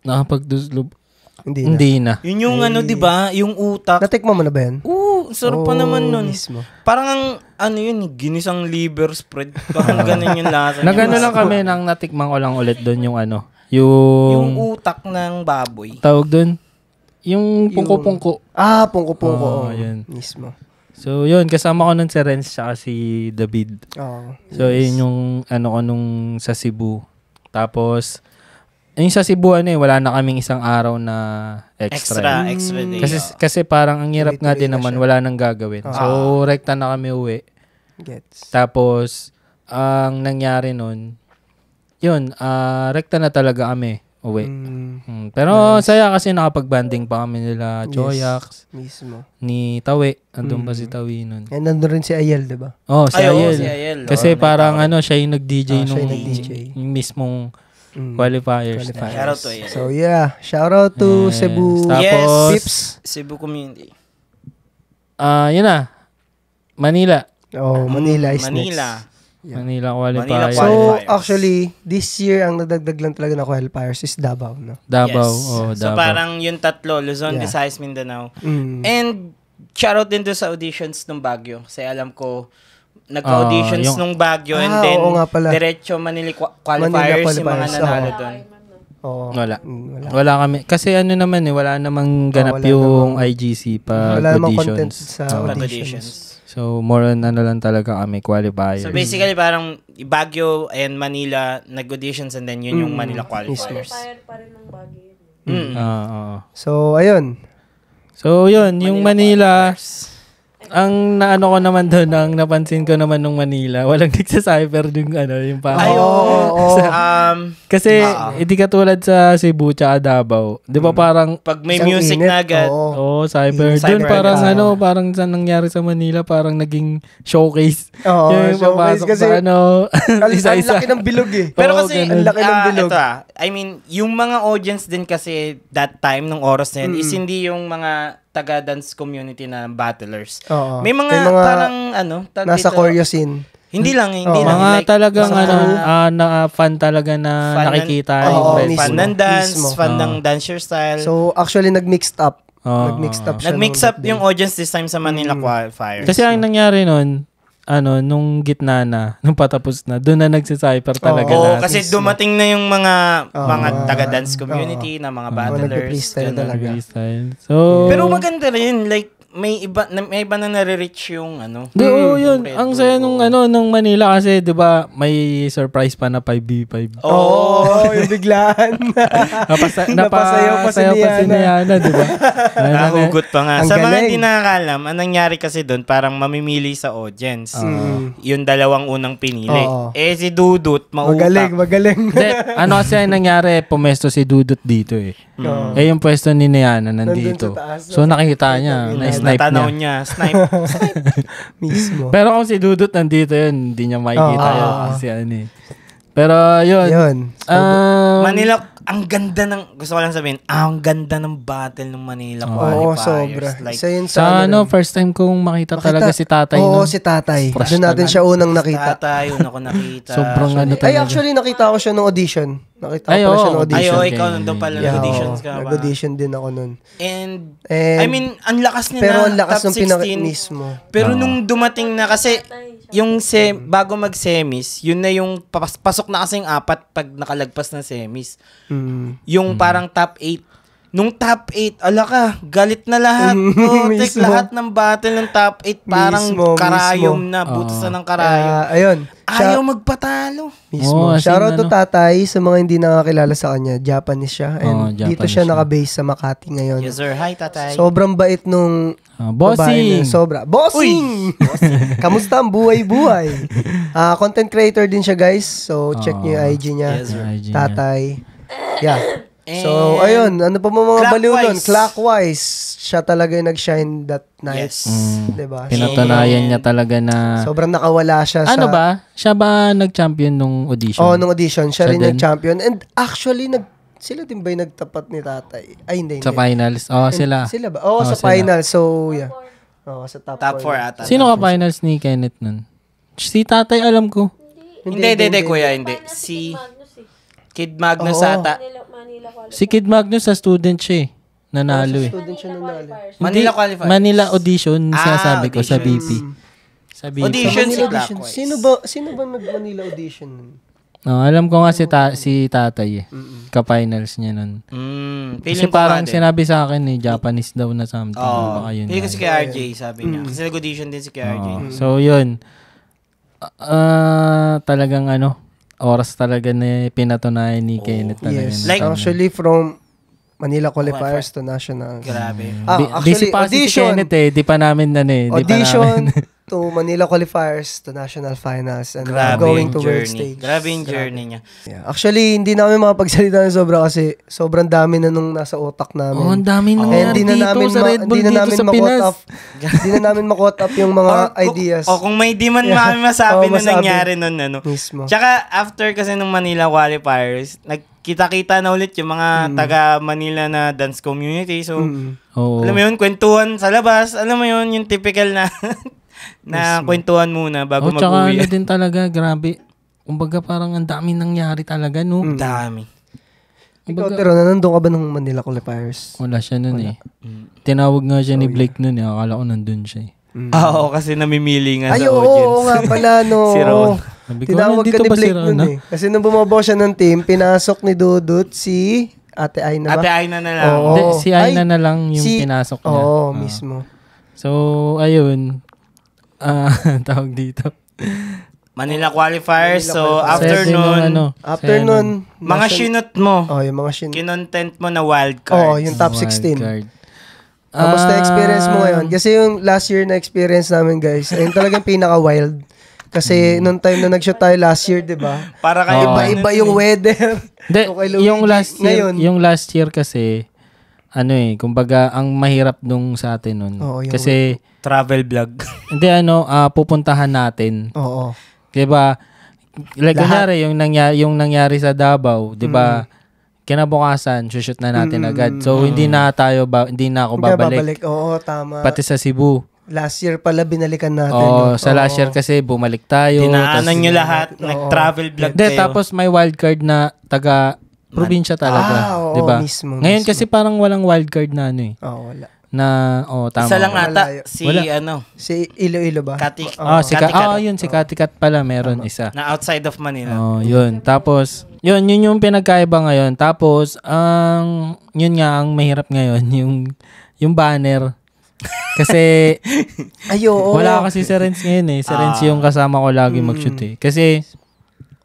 Nakapag-tuslubuha? Hindi na. Yun yung di ba? Yung utak. Natikman mo na ba yan? Sarap pa naman nun. Mismo. Parang yun, ginisang liver spread. Parang ganun yung lasa. Nagano lang kami, nang natikman ko lang ulit doon yung yung utak ng baboy. Tawag doon? Yung pungko-pungko. Pungko-pungko. Yun. Mismo. So, yun. Kasama ko nun si Renz tsaka si David. So, yun yung ko nung sa Cebu. Tapos, yung sa Cebu, wala na kaming isang araw na extra day. Kasi parang ang hirap nga din naman, wala nang gagawin. So, rekta na kami uwi. Tapos, ang nangyari nun, yun, rekta na talaga kami uwi. Pero saya kasi nakapag-banding pa kami nila Choyax, mismo. ni Tawi. Andun pa si Tawi nun. And nandun rin si Ayel, diba? Si Ayel. Kasi parang siya yung nag-DJ nung yung mismong qualifiers. Shoutout to Ayel. So yeah, shoutout to Cebu. Tapos, Pips, Cebu community. Yun na. Manila. Manila is Manila. next. Yeah. Manila qualifiers. So, actually, this year, ang nadagdag lang talaga na qualifiers is Davao, no? Davao. Yes. So, parang yung tatlo, Luzon, Visayas, Mindanao. And, shoutout din doon sa auditions ng Baguio. Kasi alam ko, nagka-auditions nung Baguio and then, diretso Manila qualifiers yung mga nanalo doon. Wala kami. Kasi naman wala namang ganap yung IGC pa wala auditions. Wala namang content sa auditions. So, more on lang talaga kami, qualifiers. So, basically, parang Baguio and Manila nag-auditions and then yun yung Manila qualifiers. Qualifier pa rin ng Baguio. So, ayun. So, yun, yung Manila, ang naano ko naman doon, ang napansin ko naman nung Manila, walang nagsa-cyber yung kasi, hindi katulad sa Cebu tsaka Davao. Di ba parang, pag may music na agad. cyber. Doon parang parang sa nangyari sa Manila, parang naging showcase. Yung showcase kasi, isa-isa. Ang laki ng bilog eh. Pero kasi, ang laki ng bilog. I mean, yung mga audience din kasi that time, nung oras na yun, is hindi yung mga taga-dance community na battlers. May mga parang nasa choreo scene. Hindi lang. Mga like, talagang fan talaga na nakikita yung wrestling. Fan ng dance, fan ng dancer style. So, actually, nag-mixed up. Nag-mix up yung audience this time sa Manila Qualifiers. Kasi ang nangyari nun, nung gitna na, nung patapos na, doon na nagsicyper talaga lahat. Kasi dumating na yung mga taga-dance community na mga battlers. So, pero maganda rin, like, may iba na nare-reach yung yun. Ang saya nung Manila kasi 'di ba may surprise pa na 5v5. Yung biglaan. Napasayaw pa si Niana, 'di ba? Nahugot pa nga. Sa mga hindi nakakalam, ang nangyari kasi doon parang mamimili sa audience. Yung dalawang unang pinili. Si Dudut mautak. Magaling. Kasi ang nangyari, pumesto si Dudut dito eh. Yung pwesto ni Niana nandito. So nakita niya, natanaw niya. Snipe. Mismo. Pero kung si Dudut nandito yun, hindi niya makikita yun. Kasi Pero yun. Manila, ang ganda ng, gusto ko lang sabihin, ang ganda ng battle ng Manila Qualifiers. Sobra. Like, sa first time kong makita talaga si Tatay. Si Tatay. Doon natin siya unang nakita. Una ko nakita. Sobrang talaga. Actually, nakita ko siya nung audition. Nakita ko siya nung audition. Ikaw nandun pala nag-auditions ka ba? Nag-audition din ako nun. And I mean, ang lakas niya pero ang lakas top 16. mismo. Pero nung dumating na, kasi yung bago mag-semis, yun na yung pasok na kasi yung 4 pag nakalagpas ng semis. Yung parang top 8. Nung top 8, galit na lahat. Lahat ng battle ng top 8 parang karayom na, butasan ng karayom. Ayun. Ayaw magpatalo. Mismo. Shoutout to Tatay sa mga hindi nakakilala sa kanya. Japanese siya. And dito siya nakabase sa Makati ngayon. Yes sir. Hi Tatay. Sobrang bait nung bossing. Sobra. Bossing! Kamusta ang buhay-buhay? Content creator din siya, guys. So, check niyo yung IG niya. Yes, sir. Tatay. Yeah. So, ayun. Ano pa mga baliw nun? Clockwise. Siya talaga yung nag-shine that night. Yes. Diba? Pinatunayan niya talaga na... Sobrang nakawala siya sa... ba? Siya ba nag-champion nung audition? Nung audition. Siya rin nag-champion. And actually, sila din ba yung nagtapat ni Tatay? Ay, hindi. Sa finals? Sila. Sila ba? Sa finals. So, yeah. Sa top 4 ata. Sino ka finals ni Kenneth nun? Si Tatay, alam ko. Hindi, kuya, hindi. Si Kid Magnus ata. Si Kid Magnus sa student siya nanalo Student siya nanalo. Manila Qualifiers. Manila audition, sasabi ko sa BP. Sa BP. Audition si audition. Sino ba nag-Manila audition? Alam ko nga si Tatay ka-finals niya nun. Kasi parang sinabi sa akin Japanese daw na something. Baka yun. Hindi kasi kay RJ sabi niya. Kasi nag-audition din si kay RJ. So yun. Talagang oras talaga na pinatunayan ni Kenneth talaga. Yes. Like, actually from Manila Qualifiers to National. Grabe. Busy pa si Kenneth di pa namin audition to Manila Qualifiers to National Finals and going to world stage. Grabe yung journey niya. Yeah. Actually, hindi namin makapagsalita ng sobra kasi sobrang dami na nung nasa utak namin. Ang dami nung dito sa Red Bull dito sa Pinas. Hindi na namin makot up yung mga ideas. Kung may di man kami masabi na nangyari nun. Mismo. Tsaka after kasi nung Manila Qualifiers, kita-kita na ulit yung mga taga Manila na dance community. So, alam mo yun, kwentuhan sa labas. Alam mo yun, yung typical na kwentuhan muna bago mag-uwi. Tsaka din talaga, grabe. Kumbaga parang ang dami nangyari talaga, no? Dami. Ikaw, pero nandun ka ba ng Manila Qualifiers? Wala siya nun Tinawag nga siya ni Blake nun Akala ko nandun siya Oo, kasi namimili nga sa audience. Oo nga pala, no. Si Ron. Tinawag ka ni Blake nun Kasi nung bumabaw siya ng team, pinasok ni Dudut si Ate Aina ba? Ate Aina na lang. Si Aina na lang yung pinasok niya. Oo, mismo. So, ayun. Tawag dito. Manila Qualifiers. So, after nun, mga sinot mo. Yung mga sinot. Kinontent mo na wildcard. Yung top 16. Kamusta experience mo ngayon? Kasi yung last year na experience namin, guys, ayun talagang pinaka-wild. Kasi nung time na nag-shoot tayo last year, di ba? Para kayo iba yung weather. Yung last year kasi, kumbaga, ang mahirap nung sa atin nun. Kasi, travel vlog. Hindi, pupuntahan natin. Oo. Diba? Like, kunyari, yung nangyari sa Davao, diba? Kinabukasan, shoot na natin agad. So, hindi na ako babalik. Oo, tama. Pati sa Cebu. Last year pala binalikan natin. Oo, sa last year kasi bumalik tayo. Dinaanan nyo lahat. Nag-travel vlog kayo. Tapos may wildcard na taga-probinsya talaga. Diba? Mismo. Ngayon kasi parang walang wildcard na ano eh. Wala. Tama. Isa lang ata, si Iloilo ba? Yun, si Katikat pala, meron isa. Na outside of Manila. Yun. Tapos, yun yung pinagkaiba ngayon. Tapos, yun nga, ang mahirap ngayon, yung banner. Kasi, wala kasi si Renz ngayon eh. Si Renz yung kasama ko lagi mag-shoot eh. Kasi,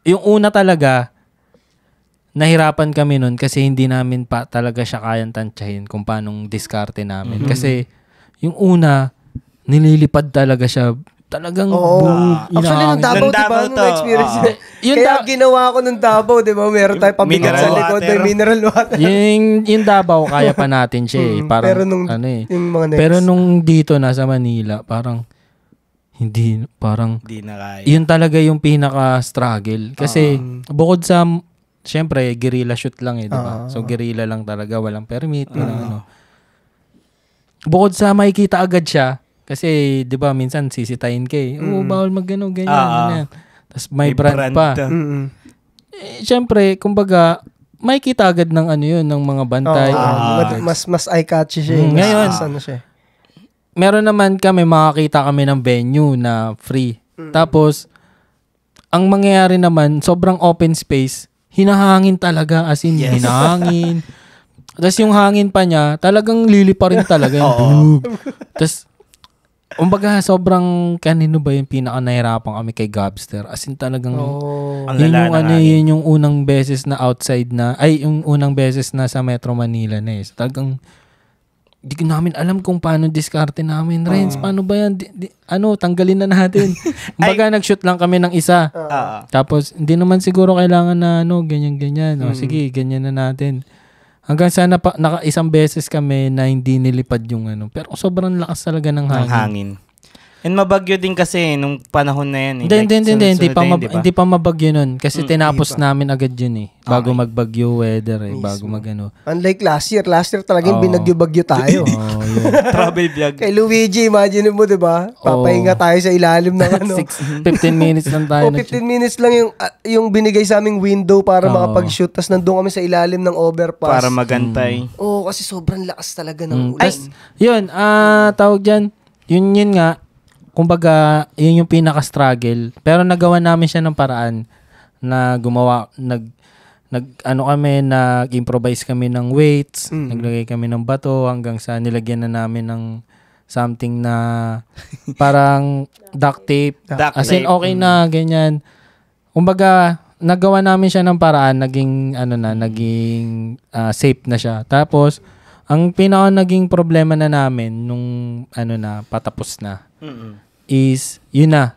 yung una talaga, nahirapan kami nun kasi hindi namin pa talaga siya kayang tansyahin kung paanong diskarte namin. Kasi yung una, nililipad talaga siya. Talagang actually, nung Davao, diba? Nung experience kaya ginawa ko nung Davao, diba? Meron tayo pabigat sa likod. Mineral water. yung Davao, kaya pa natin siya eh. Parang, pero nung, yung mga next. Pero nung dito, nasa Manila, parang, hindi na kaya. Yun talaga yung pinaka-struggle. Kasi, bukod sa siyempre, guerrilla shoot lang eh, di ba? So, guerrilla lang talaga. Walang permit. Bukod sa makikita agad siya, kasi, di ba, minsan sisitayin ka eh. Bawal mag-gano, ganyan. Tapos may brand pa. Siyempre, kumbaga, makikita agad ng ng mga bantay. Mas eye-catchy siya. Ngayon, meron naman kami, makakita kami ng venue na free. Tapos, ang mangyayari naman, sobrang open space, hinahangin talaga, as in, hinahangin. Tapos yung hangin pa niya, talagang lilipa rin talaga. Tapos, umbaga, sobrang, kanino ba yung pinaka-nahirapan kami kay Gobster? As in, talagang, yun yung unang beses na outside na, yung unang beses na sa Metro Manila na eh. So, talagang, di ko namin alam kung paano diskarte namin. Renz, paano ba yan? Tanggalin na natin. Kumbaga, nag-shoot lang kami ng isa. Tapos, hindi naman siguro kailangan na ganyan-ganyan. Sige, ganyan na natin. Hanggang sa isang beses kami na hindi nilipad yung Pero sobrang lakas talaga ng hangin. And mabagyo din kasi nung panahon na yan. Hindi pa mabagyo nun. Kasi tinapos namin agad yun eh. Bago magbagyo weather eh. Bago magano. Unlike last year talagang binagyo-bagyo tayo. Travel vlog. Kay Luigi, imagine mo, di ba? Papahinga tayo sa ilalim ng 15 minutes lang tayo. 15 minutes lang yung binigay sa aming window para makapag-shoot. Tapos nandun kami sa ilalim ng overpass. Para magantay. Kasi sobrang lakas talaga ng ulan. Yun, tawag dyan. Yun nga. Kumbaga, yun yung pinaka-struggle. Pero nagawa namin siya ng paraan na nag-improvise kami ng weights, naglagay kami ng bato hanggang sa nilagyan na namin ng something na parang duct tape. As in, okay na, ganyan. Kumbaga, nagawa namin siya ng paraan, naging safe na siya. Tapos, ang naging problema na namin nung patapos na. Is, yun na,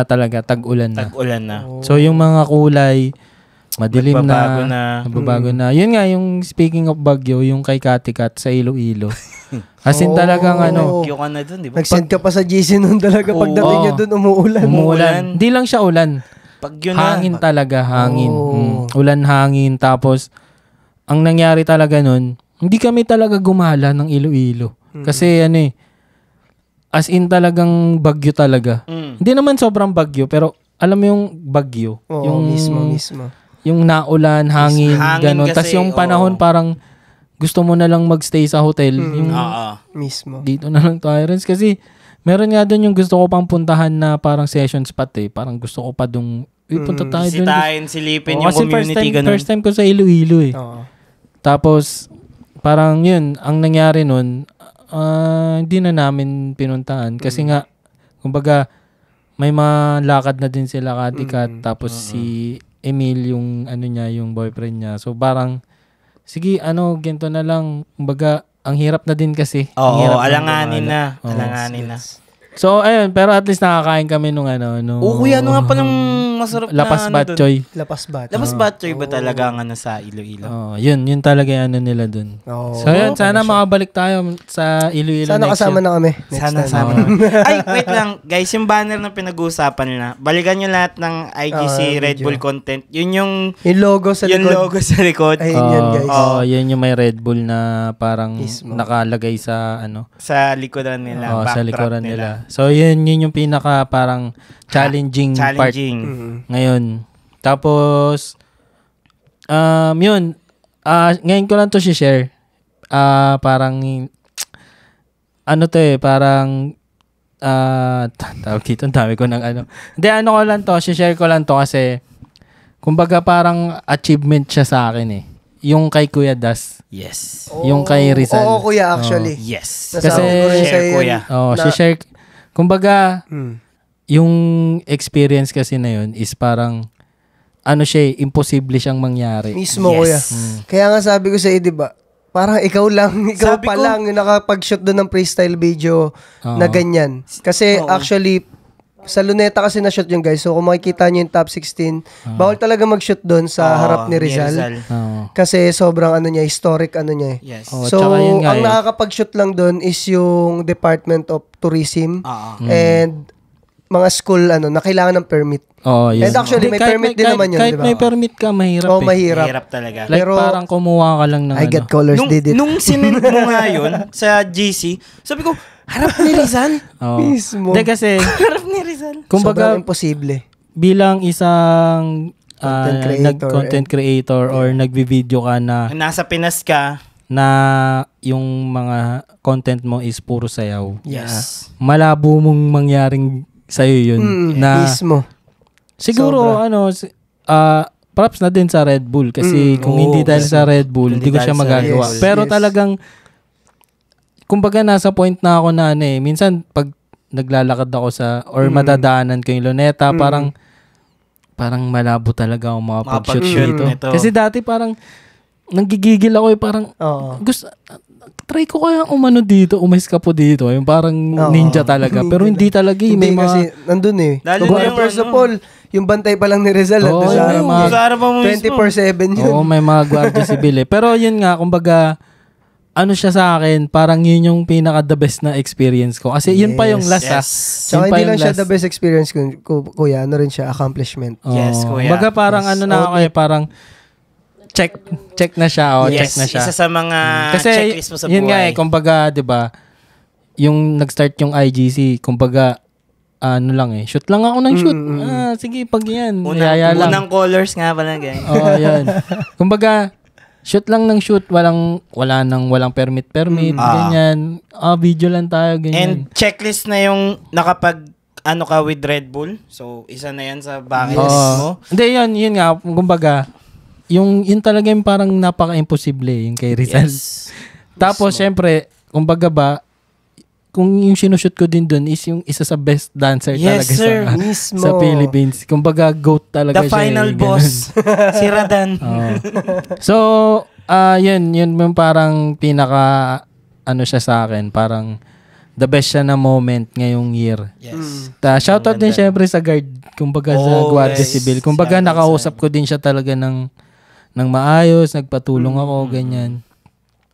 talaga, tag-ulan na. Tag-ulan na. So, yung mga kulay, madilim nababago na. Yun nga, yung speaking of bagyo, yung kay Katikat sa Iloilo. As in talagang Bagyo ka na dun, di ba? Nag-send ka pa sa GC nun talaga. Pagdating niya dun, umuulan. Hindi lang siya ulan. Bagyo na. Hangin talaga, hangin. Ulan, hangin. Tapos, ang nangyari talaga nun, hindi kami talaga gumala ng Iloilo. Kasi as in talagang bagyo talaga. Hindi naman sobrang bagyo, pero alam mo yung bagyo. Yung mismo. Yung naulan, hangin gano'n. Tapos yung panahon parang gusto mo na lang magstay sa hotel. Mismo. Dito na lang tayo, Renz. Kasi meron nga doon yung gusto ko pang puntahan na parang session spot eh. Parang gusto ko pa doon, punta tayo doon. Sitahin, silipin yung community. First time ko sa Iloilo eh. Tapos parang yun, ang nangyari nun, hindi na namin pinuntahan kasi nga kumbaga may mga lakad na din sila Katikat tapos si Emil yung yung boyfriend niya. So parang sige ganito na lang, kumbaga ang hirap na din kasi. Alanganin na. So ayun, pero at least nakakain kami nung kuya, nga palang masarap Lapas na Batchoy. Lapas Batchoy ba talaga ang sa Iloilo? Yun talaga yung nila dun. So yun, sana makabalik tayo sa Iloilo sana next kasama year. na kami. Sana kasama na. Ay, wait lang. Guys, yung banner na pinag-uusapan nila, balikan nyo lahat ng IGC Red Bull content. Yun yung logo sa likod. Yung logo sa likod. Ayun yan, guys. Yun yung may Red Bull na parang nakalagay sa sa likodan nila. Sa likuran nila. So yun yung pinaka parang challenging part ngayon. Tapos yun ngayon ko lang to share. Parang parang tawag dito, dami ko ng Hindi, ko lang to, share ko lang to kasi kumbaga parang achievement siya sa akin Yung kay Kuya Das. Yes. Yung kay Rizal. Oo, Kuya, actually. Yes. Kasi share Kuya. share. Kumbaga, yung experience kasi na yun is parang imposible siyang mangyari. Mismo, Kuya. Kaya nga sabi ko sa iyo, di ba? Parang ikaw lang yung nakapag-shoot doon ng freestyle video na ganyan. Kasi actually, sa Luneta kasi na-shoot yung guys. So kung makikita nyo yung top 16, bawal talaga mag-shoot doon sa harap ni Rizal. Kasi sobrang historic Yes. So ang nakakapag-shoot lang doon is yung Department of Tourism and mga school na kailangan ng permit. Yes. And actually, may permit din naman yun, kahit diba? may permit ka, mahirap mahirap. Mahirap talaga. Like pero, parang kumuha ka lang ng I get colors, did it. Nung sinend mo nga yun sa GC, sabi ko, harap ni Rizal? Mismo. Hindi kasi, harap ni Rizal. Kumbaga, sobrang imposible. Bilang isang content creator or nagvi-video ka na nasa Pinas ka, na yung mga content mo is puro sayaw. Yes. Malabo mong mangyaring sa'yo yun. Mismo. Siguro, props na din sa Red Bull kasi kung hindi dahil sa Red Bull, hindi ko siya magagawa. Pero talagang, kumbaga nasa point na ako na minsan pag naglalakad ako or madadaanan ko yung Luneta, parang malabo talaga ako makapag-shoot dito. Kasi dati parang, nanggigigil ako parang, try ko kaya dito, umalis ka po dito. Yung parang ninja talaga. Pero hindi talaga. Hindi kasi, nandun first of all, yung bantay pa lang ni Rizal. 24/7 yun. Oo, may mga guardia sibil Pero yun nga, kumbaga, siya sa akin, parang yun yung pinaka-the best na experience ko. Kasi yun pa yung last So, hindi lang siya the best experience ko, Kuya. Ano rin siya, accomplishment. Yes, Kuya. Kumbaga parang parang check na siya. Check na siya. Isa sa mga checklist mo sa buhay. Yun nga kumbaga, 'di ba? Yung nag-start yung IGC, kumbaga shoot lang ako ng shoot. Sige, pag yan. Unang colors nga pala, guys. Yan. Kumbaga, shoot lang ng shoot, walang permit, ganyan. Video lang tayo, ganyan. And checklist na yung nakapag ka with Red Bull. So, isa na yan sa bucket list mo. Hindi, yun nga, kumbaga, yun talaga yung parang napaka-imposible yung kay Rizal. Yes. Tapos, syempre, kumbaga ba, kung yung sinushoot ko din dun is yung isa sa best dancer talaga sa Philippines. Kumbaga, GOAT talaga siya. The final boss. Si Radan. So, yun yung parang pinaka, siya sa akin, parang the best siya na moment ngayong year. Yes. Shoutout din syempre sa guard, kumbaga sa Guardia Civil. Kumbaga, nakausap ko din siya talaga ng maayos, nagpatulong ako, ganyan.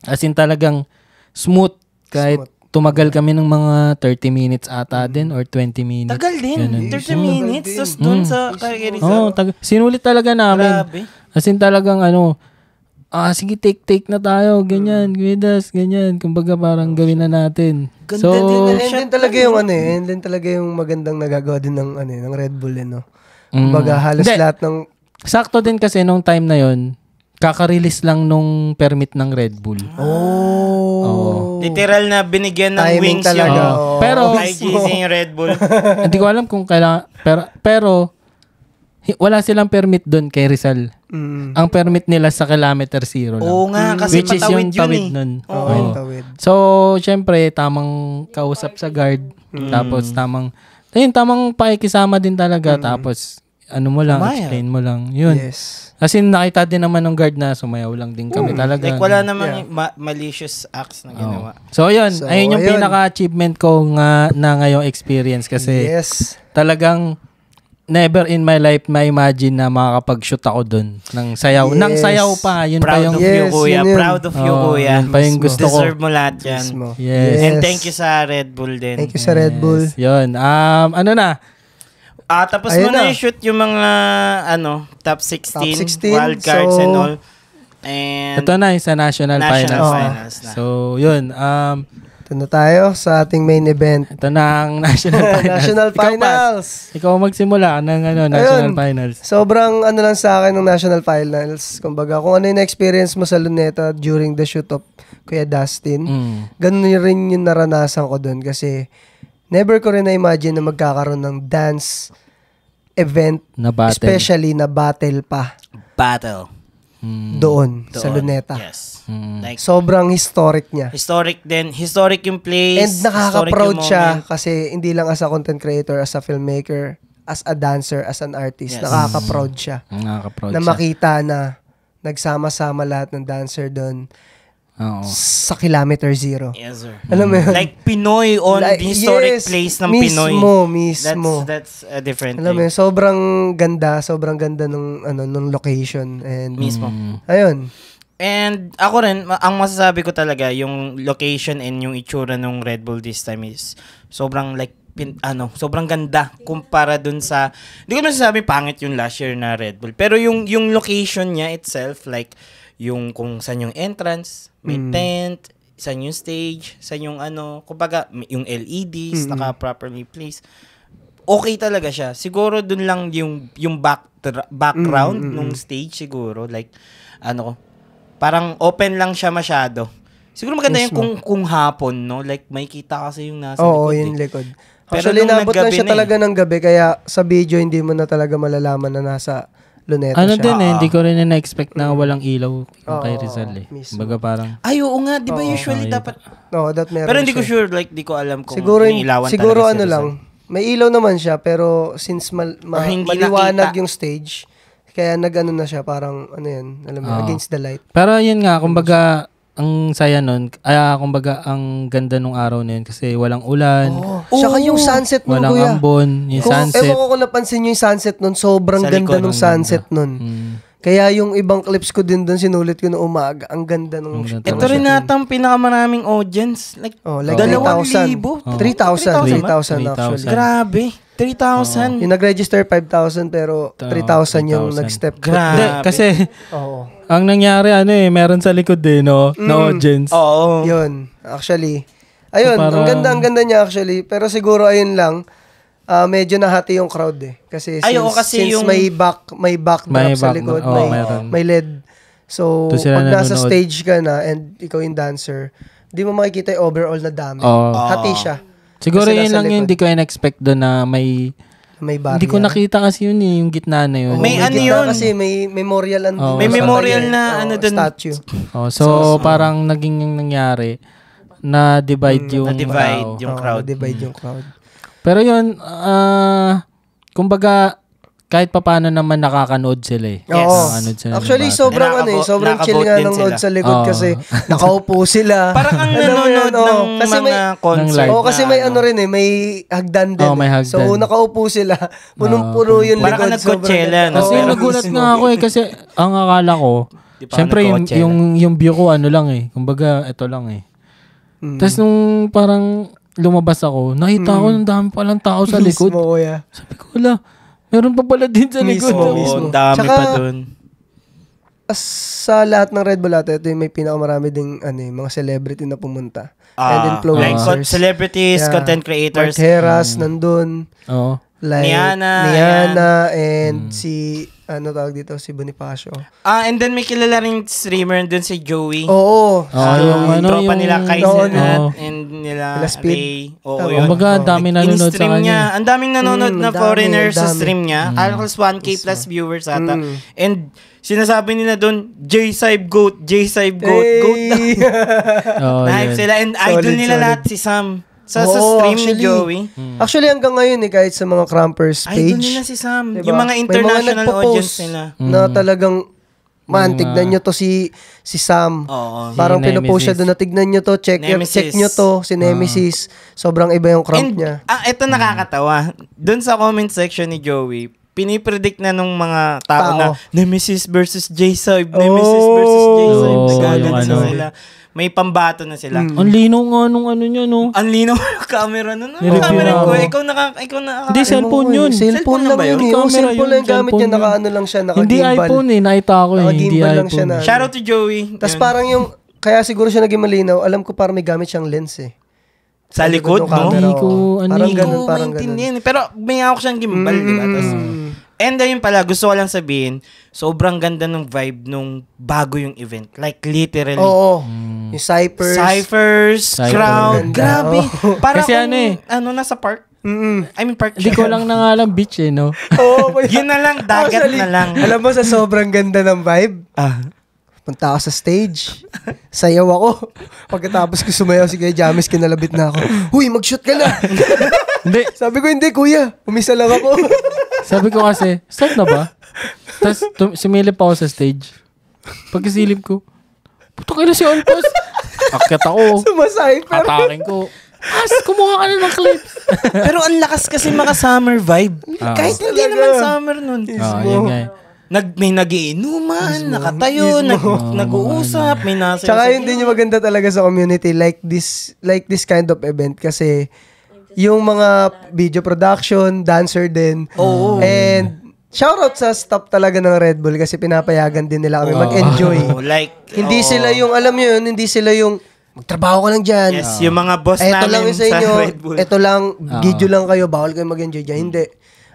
As in talagang smooth, kahit tumagal kami ng mga 30 minutes ata din or 20 minutes. Tagal din, ganun. 30 minutes. Tapos dun sa kay Rizal. Sinulit talaga namin. Grabe. As in talagang sige, take na tayo, ganyan, Guidas, ganyan. Kumbaga parang gawin na natin. Ganda din. And then talaga yung magandang nagagawa din ng Red Bull, Kumbaga halos lahat ng sakto din kasi nung time na yon, kaka-release lang nung permit ng Red Bull. Literal na binigyan ng timing wings talaga. Pero IGC yung Red Bull. Hindi ko alam kung kailangan, pero wala silang permit doon kay Rizal. Ang permit nila sa kilometer zero lang. Oo nga, kasi which is yung tawid nun. Tawid. So, syempre, tamang kausap sa guard. Tapos, tamang pakikisama din talaga. Tapos, explain mo lang. Yun. Yes. Kasi nakita din naman ng guard na sumayaw lang din kami talaga. Like, wala namang malicious acts na ginawa. So, ayun yung pinaka-achievement ko na ngayong experience. Kasi, talagang, never in my life ma-imagine na makakapag-shoot ako doon ng sayaw. Yes. Ng sayaw pa. Yun Proud pa yung... of you, kuya. yun. Proud of you, kuya. Yun pa yung gusto ko. Deserve mo lahat yan. Yes. And thank you sa Red Bull din. Thank you sa Red Bull. Yun. Ano na? Tapos mo na i-shoot yung mga top 16 wild cards and all. And ito na yung sa National Finals. Finals na. So, yun. Ito na tayo sa ating main event. Ito na ang National Finals. National Finals. Ikaw magsimula ng National Finals. Sobrang lang sa akin ng National Finals. Kumbaga, kung ano yung experience mo sa Luneta during the shoot of Kuya Dustin, ganun rin yung naranasan ko dun kasi never ko rin na-imagine na magkakaroon ng dance event, na battle. especially na battle pa. Battle. Doon, sa Luneta. Yes. Like, sobrang historic niya. Historic din. Historic yung place. And nakaka-proud siya kasi hindi lang as a content creator, as a filmmaker, as a dancer, as an artist. Yes. Nakaka-proud siya. Nakaka-proud na makita na nagsama-sama lahat ng dancer doon. Sa kilometer zero. Yes, sir. Alam mo yun? Like Pinoy on the historic place ng Pinoy. Mismo. That's a different Alam mo thing. yun, sobrang ganda nung location. And, Mismo. Ayun. And ako rin, ang masasabi ko talaga, yung location and yung itsura ng Red Bull this time is sobrang like, sobrang ganda kumpara dun sa, hindi ko masasabi pangit yung last year na Red Bull. Pero yung location niya itself, like, yung kung saan yung entrance, may tent, saan yung stage, saan yung kumbaga, yung LEDs, naka-properly placed. Okay talaga siya. Siguro dun lang yung background nung stage siguro. Like, parang open lang siya masyado. Siguro maganda yung kung hapon, no? Like, may kita kasi yung nasa likod. Oo, yung likod. Actually, nabot lang siya talaga ng gabi, kaya sa video, hindi mo na talaga malalaman na nasa Luneta siya. Din hindi ko rin na-expect na walang ilaw kay Rizal Baga parang... Ay, oo nga, di ba usually dapat... No, that meron pero hindi siya. ko sure, like, di ko alam kung siguro inilawan siguro talaga lang, may ilaw naman siya, pero since maliwanag yung stage, kaya na siya, parang, alam mo, against the light. Pero yun nga, kumbaga, ang saya nun, kumbaga, ang ganda nung araw na yun kasi walang ulan. Saka yung sunset nun, walang kuya. ambon, yung sunset. Ewan ko kung napansin nyo yung sunset nun, sobrang ganda nung sunset nun. Kaya yung ibang clips ko din doon, sinulit ko na umaga. Ang ganda nung shoot. Ito rin natang pinakamaraming audience. Like 3,000. 3,000 actually. Grabe. 3,000. Yung nag-register 5,000 pero 3,000 yung nag-step. Grabe. Kasi ang nangyari meron sa likod no na audience. Oo. Yun. Actually. Ayun, so, ang ganda niya actually. Pero siguro ayun lang. Medyo nahati yung crowd Kasi since yung may backdrop sa likod, may LED. So, pag nasa stage ka na and ikaw yung dancer, di mo makikita yung overall na dami. Hati siya. Siguro yun lang yung hindi ko in-expect doon na may barrier. Hindi ko nakita kasi yun yung gitna na yun. May yun. Kasi may memorial may memorial na doon. Statue. So, parang naging yung nangyari na divide yung crowd. Divide yung crowd. Pero yun, kumbaga, kahit papaano naman nakakanood sila Actually, sobrang chill nga ng nood sa likod kasi nakaupo sila. Parang ang nanonood ng kasi mga concert. Kasi may may hagdan din. So, nakaupo sila. Punong-puno yung likod. Parang nag-Coachella. Kasi nagulat nga ako kasi ang akala ko, syempre yung view ko lang kumbaga, ito lang Tapos nung parang lumabas ako, nakita ko ng dami palang tao sa likod. Sabi ko, wala, meron pa pala din sa likod. Mismo. Dami pa dun. Sa lahat ng Red Bull ito may pinakamarami ding mga celebrity na pumunta. And influencers. Like celebrities, content creators. Mark Heras, nandun. Like, Niana and si si Bonifacio. And then may kilala ring streamer dun si Joey. Oo. Yung tropa nila Kaizen and nila Ray. Oo, yun. Kumbaga, dami nanonood sa kanya. Ang daming nanonood na foreigners sa stream niya. Almost 1K plus viewers ata. And sinasabi nila dun, J-Sibe Goat. Goat daw. Na-hype sila. And idol nila lahat si Sam. Sa stream ni Joey. Actually, hanggang ngayon kahit sa mga Crampers page. Idol nila si Sam. Diba? Yung mga international audience nila. Na talagang tignan nyo to si Sam. Parang Si pinopost siya Nemesis. doon na tignan nyo to, check nyo to, si Nemesis. Sobrang iba yung cramp niya. Ito nakakatawa. Doon sa comment section ni Joey, pinipredict na nung mga tao na Nemesis versus J-Side. Nemesis versus J-Side. Nagagalit sila. May pambato na sila. Ang linaw nga nung ano niya, no? Ang linaw yung camera nun. Nilipin Camera ko. ako. Ikaw Hindi, cellphone yun. Cellphone lang yun. Cellphone lang yung gamit niya. Naka-ano lang siya. Hindi iPhone eh. Nakita ko eh. Hindi Naka-gimbal lang siya iPhone. na. Shoutout to Joey. Tapos parang yung, kaya siguro siya naging malinaw, alam ko parang may gamit siyang lens eh. Sa likod, no? Hindi ko, parang ganun, parang maintindihan. Pero may ako siyang gimbal, di ba? And ayun pala, gusto ko lang sabihin, sobrang ganda ng vibe nung bago yung event. Like, literally. Oo. Yung Cyphers, crowd. Grabe. Parang kasi nasa park. I mean, park. Hindi ko lang na nga lang beach eh, no? Oo. Yun na lang, dagat na lang. Alam mo, sa sobrang ganda ng vibe, punta ako sa stage. Sayaw ako. Pagkatapos ko sumayaw si Kuya James, kinalabit na ako. Huy, mag-shoot ka na. Hindi. Sabi ko, hindi kuya. Umisa lang ako. Sabi ko kasi, start na ba? Tapos sumilip ako sa stage. Pagkasilip ko, puto kayo na si Olpos. Akyat ako. Sumacypher. Atakin ko. Kumuha ka na ng clips. Pero ang lakas kasi maka-summer vibe. Kahit hindi naman summer nun. Yun nga eh. May nagiinuman, nakatayo, nag-uusap, may nasa. Tsaka yun din yung maganda talaga sa community, like this kind of event kasi yung mga video production, dancer din. And shoutout sa staff talaga ng Red Bull kasi pinapayagan din nila kami mag-enjoy. Hindi sila yung, alam nyo yun, hindi sila yung magtrabaho ka lang dyan. Yes, yung mga boss namin sa Red Bull. Ito lang, video lang kayo, bawal kayo mag-enjoy dyan. Hindi.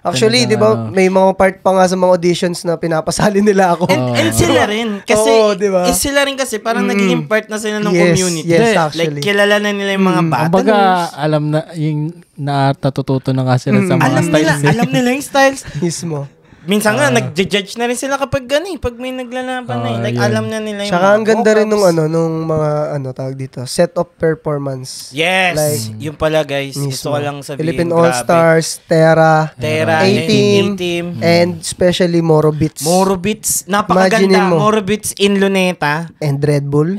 Actually, di ba, may mga part pa nga sa mga auditions na pinapasali nila ako. And sila rin. Kasi, diba? Sila rin kasi parang nagiging part na sila ng community. Yes, actually. Like, kilala na nila yung mga bata. Kumbaga, alam na, yung natututo na nga sila sa mga styles. Alam nila yung styles. Mismo. Minsan nga, nag-judge na rin sila kapag pag may naglalaban na Like, alam na nila yung Tsaka ang ganda rin nung mga tawag dito, set of performance. Yes! Like, yung pala guys, gusto ko lang sabihin, Philippine All-Stars, Terra, A-Team, and especially Moro Beats. Moro Beats, napakaganda. Moro Beats in Luneta. And Red Bull.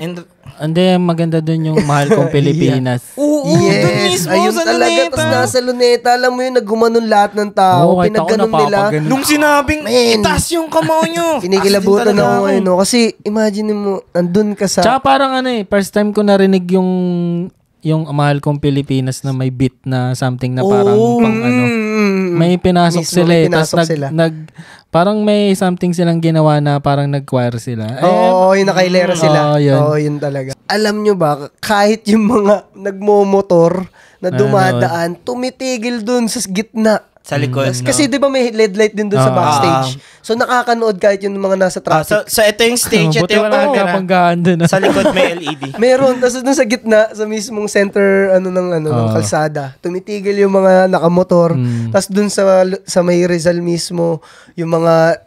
Hindi, maganda dun yung Mahal Kong Pilipinas. Yes, ayun talaga. Tapos nasa Luneta, alam mo yun, naggumanon lahat ng tao. Pinagganon nila. Nung sinabing, itaas yung kamao nyo. Kinikilabutan ako ngayon. No? Kasi, imagine mo, andun ka sa... Tsaka parang first time ko narinig yung Mahal Kong Pilipinas na may beat na something na parang may pinasok mismo, sila. Tapos parang may something silang ginawa na parang nag-choir sila. Oo, yung nakailera sila. Oo, yun talaga. Alam nyo ba, kahit yung mga nagmomotor na dumadaan, tumitigil dun sa gitna. Sa likod. Kasi di ba may LED light din doon sa backstage. So nakakanood kahit yung mga nasa traffic. So ito yung stage. Buti wala nagkapanggaan doon. Sa likod may LED. Meron. Tapos doon sa gitna, sa mismong center ng kalsada, tumitigil yung mga nakamotor. Tapos doon sa may Rizal mismo, yung mga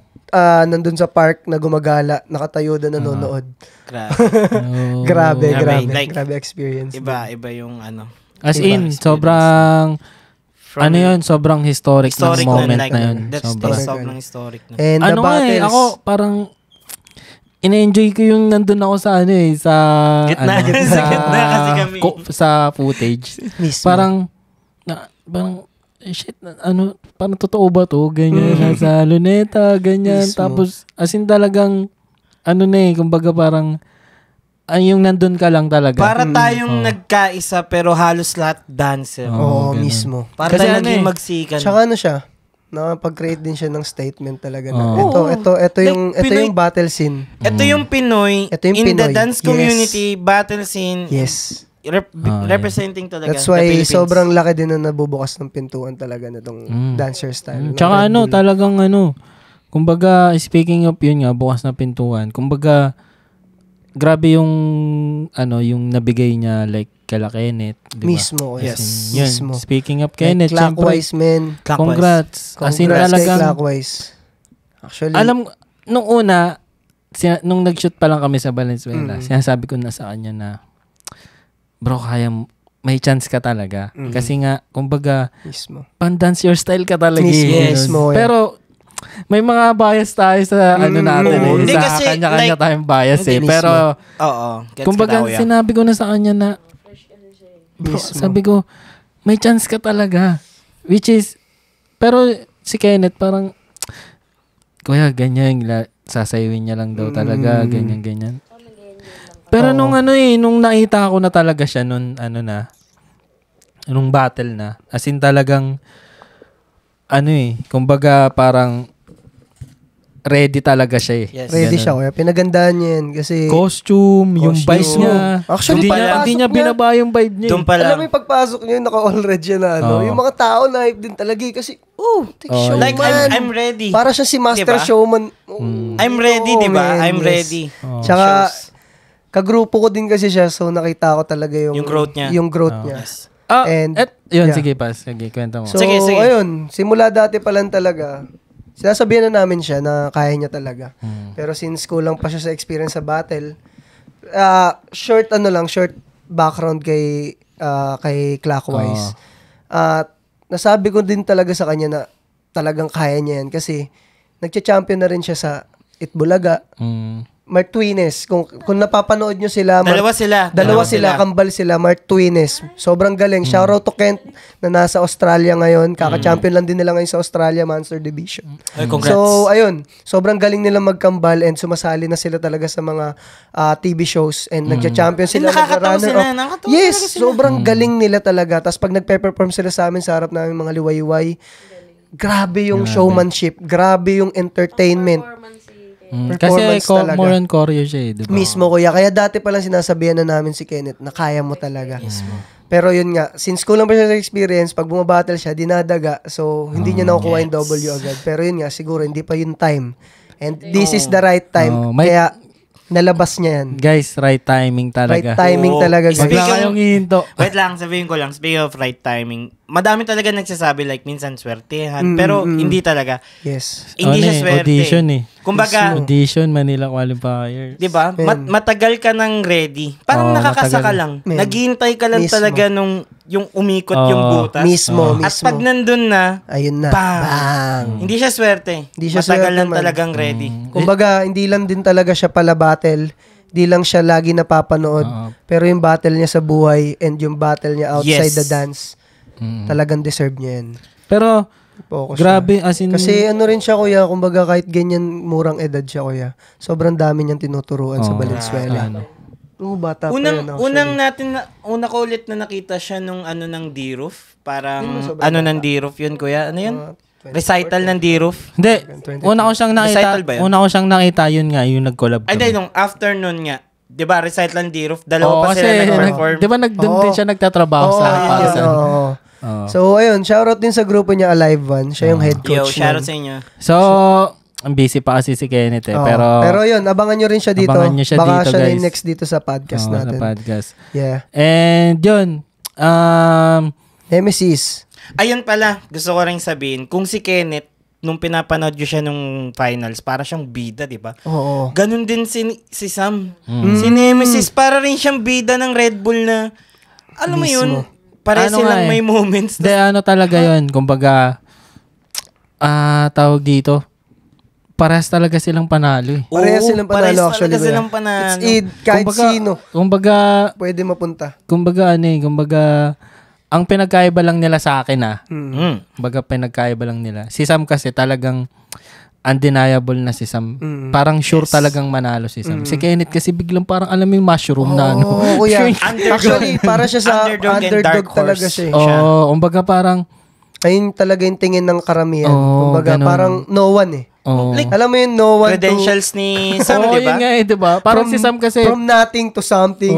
nandun sa park na gumagala, nakatayo doon nanonood. Grabe. Grabe experience. Iba yung As in, sobrang... sobrang historic ng moment na yun. Sobrang historic na. And the battles, ako parang ina-enjoy ko yung nandun ako sa sa gitna kasi kami. Sa footage. Mismo. Parang shit, parang totoo ba to? Ganyan, nasa Luneta, ganyan. Mismo. Tapos, as in talagang, kumbaga parang, yung nandun ka lang talaga. Para tayong nagkaisa pero halos lahat dancer. Oo, mismo. Para tayo naging magsikan. Tsaka siya, nakapag-create din siya ng statement talaga na ito yung battle scene. Ito yung Pinoy in the dance community, battle scene. Yes. Representing talaga. That's why sobrang laki din na nabubukas ng pintuan talaga na itong dancer style. Tsaka talagang kumbaga, speaking of yun nga, bukas na pintuan, kumbaga, grabe yung nabigay niya like kala Kenneth, di ba? Mismo, yes. Mismo. Speaking of Kenneth, like, Clockwise, man. Congrats. As in talagang Clockwise. Actually, alam nung una nung nag-shoot pa lang kami sa Valenzuela, sinasabi ko na sa kanya na bro, may chance ka talaga. Kasi nga kumbaga mismo. Pan-dance your style ka talaga. Mismo. Pero may mga bias tayo sa ano natin eh. Hindi Sa kasi, kanya-kanya like, tayong bias eh. mismo. Pero, Oo. Gets kumbaga, ko daw, sinabi ko na sa kanya na, bro, sabi ko, may chance ka talaga. Which is, pero si Kenneth parang, kuya, ganyan, sasayawin niya lang daw talaga, ganyan. Pero nung nakita ko na talaga siya, nung battle na, as in talagang, kumbaga parang, ready talaga siya eh. Yes. Ready siya, kuya. Pinagandaan niya yan kasi... Costume, yung vibe niya. Actually, hindi niya binaba yung vibe niya. Doon pa lang. Alam mo yung pagpasok niya, naka-all red siya na yung mga tao na hype din talaga kasi, showman. Like, I'm ready. Para siya si master showman. I'm ready, di ba? I'm ready. Tsaka, kagrupo ko din kasi siya, so nakita ko talaga yung growth niya. Yung growth niya. Sige, pas. Sige, kwento mo. So, ayun, simula dati pa lang talaga, sinasabihan na namin siya na kaya niya talaga. Pero since kulang pa siya sa experience sa battle, short background kay Clockwise. Nasabi ko din talaga sa kanya na talagang kaya niya yan kasi nagcha-champion na rin siya sa Itbulaga. Martuines. Kung napapanood nyo sila, Dalawa sila, kambal sila, Martuines. Sobrang galing. Shoutout to Kent na nasa Australia ngayon. Kaka-champion lang din nila ngayon sa Australia Monster Division. Congrats. So, ayun. Sobrang galing nila magkambal and sumasali na sila talaga sa mga TV shows and nagcha-champion sila. Nakakatawa sila. Yes, sobrang galing nila talaga. Tapos pag nagpe-perform sila sa amin sa harap namin mga liwayway, grabe yung showmanship, grabe yung entertainment. Kasi more on choreo siya eh, diba? Mismo, kuya. Kaya dati pa lang sinasabihan na namin si Kenneth na kaya mo talaga. Pero yun nga, since kulang pa siya sa experience, pag bumabattle siya, dinadaga. So, hindi niya nakukuha yung W agad. Pero yun nga, siguro, hindi pa yung time. And this is the right time. Kaya, nalabas niya yan. Guys, right timing talaga. Right timing talaga. Wag lang kayong hihinto. Wait lang, sabihin ko lang, speaking of right timing, madami talaga nagsasabi like minsan swertehan, pero hindi talaga. Yes. Hindi siya swerte. Audition eh. Kumbaga, audition, Manila Qualifiers. diba? Matagal ka nang ready. Parang nakakasaka lang. Naghihintay ka lang talaga nung yung umikot yung butas. Mismo. At pag nandun na, ayun na. bang! Hindi siya swerte. Hindi siya matagal swerte lang man. talagang ready. Kumbaga, hindi lang din talaga siya pala battle. Hindi lang siya lagi napapanood. Pero yung battle niya sa buhay and yung battle niya outside the dance, talagang deserve niya yan. Pero, Focus grabe, as in... Kasi ano rin siya, kuya, kumbaga kahit ganyan murang edad siya, kuya, sobrang dami niyang tinuturuan sa Valenzuela. Bata pa yan actually. Una ko ulit na nakita siya nung ng D-Roof. Parang, ng D-Roof yun, kuya? Ano yun? Recital ng D-Roof? Hindi. Una ko siyang nakita, yun nga, yung nag-collab kami. Ay, nung afternoon nga. Diba, recital ng D-Roof? Dalawa pa sila nag-perform. Diba, doon din siya nagtatrabaho sa Pasan. So, ayun, shoutout din sa grupo niya, Alive One. Siya yung head coach. Shoutout sa inyo. So, ang busy pa kasi si Kenneth eh. Pero yun, abangan nyo rin siya dito. Baka dito, siya guys. na next dito sa podcast natin. Sa podcast. Yeah. And yun, Nemesis. Ayun pala, gusto ko rin sabihin, kung si Kenneth, nung pinapanood nyo siya nung finals, para siyang bida, di ba? Oo. Ganun din si Sam. Si Nemesis, para rin siyang bida ng Red Bull na, alam mo yun, pare silang may moments. Hindi, talaga yun. Kumbaga, tawag dito, parehas talaga silang panalo eh. Parehas silang panalo actually. Parehas silang panalo. Kahit sino. Kumbaga, pwede mapunta. Kumbaga, ang pinagkaiba lang nila sa akin kumbaga pinagkaiba lang nila. Si Sam kasi talagang undeniable na si Sam. Parang sure talagang manalo si Sam. Si Kenneth kasi biglang parang alam mo yung mushroom na ano. Kuya. Actually, para siya sa underdog talaga siya. Kumbaga parang ayun talaga yung tingin ng karamihan. Kumbaga parang no one eh. Like, alam mo yun, no one credentials ni Sam, di ba? Yun nga eh, di ba? Parang si Sam kasi from nothing to something.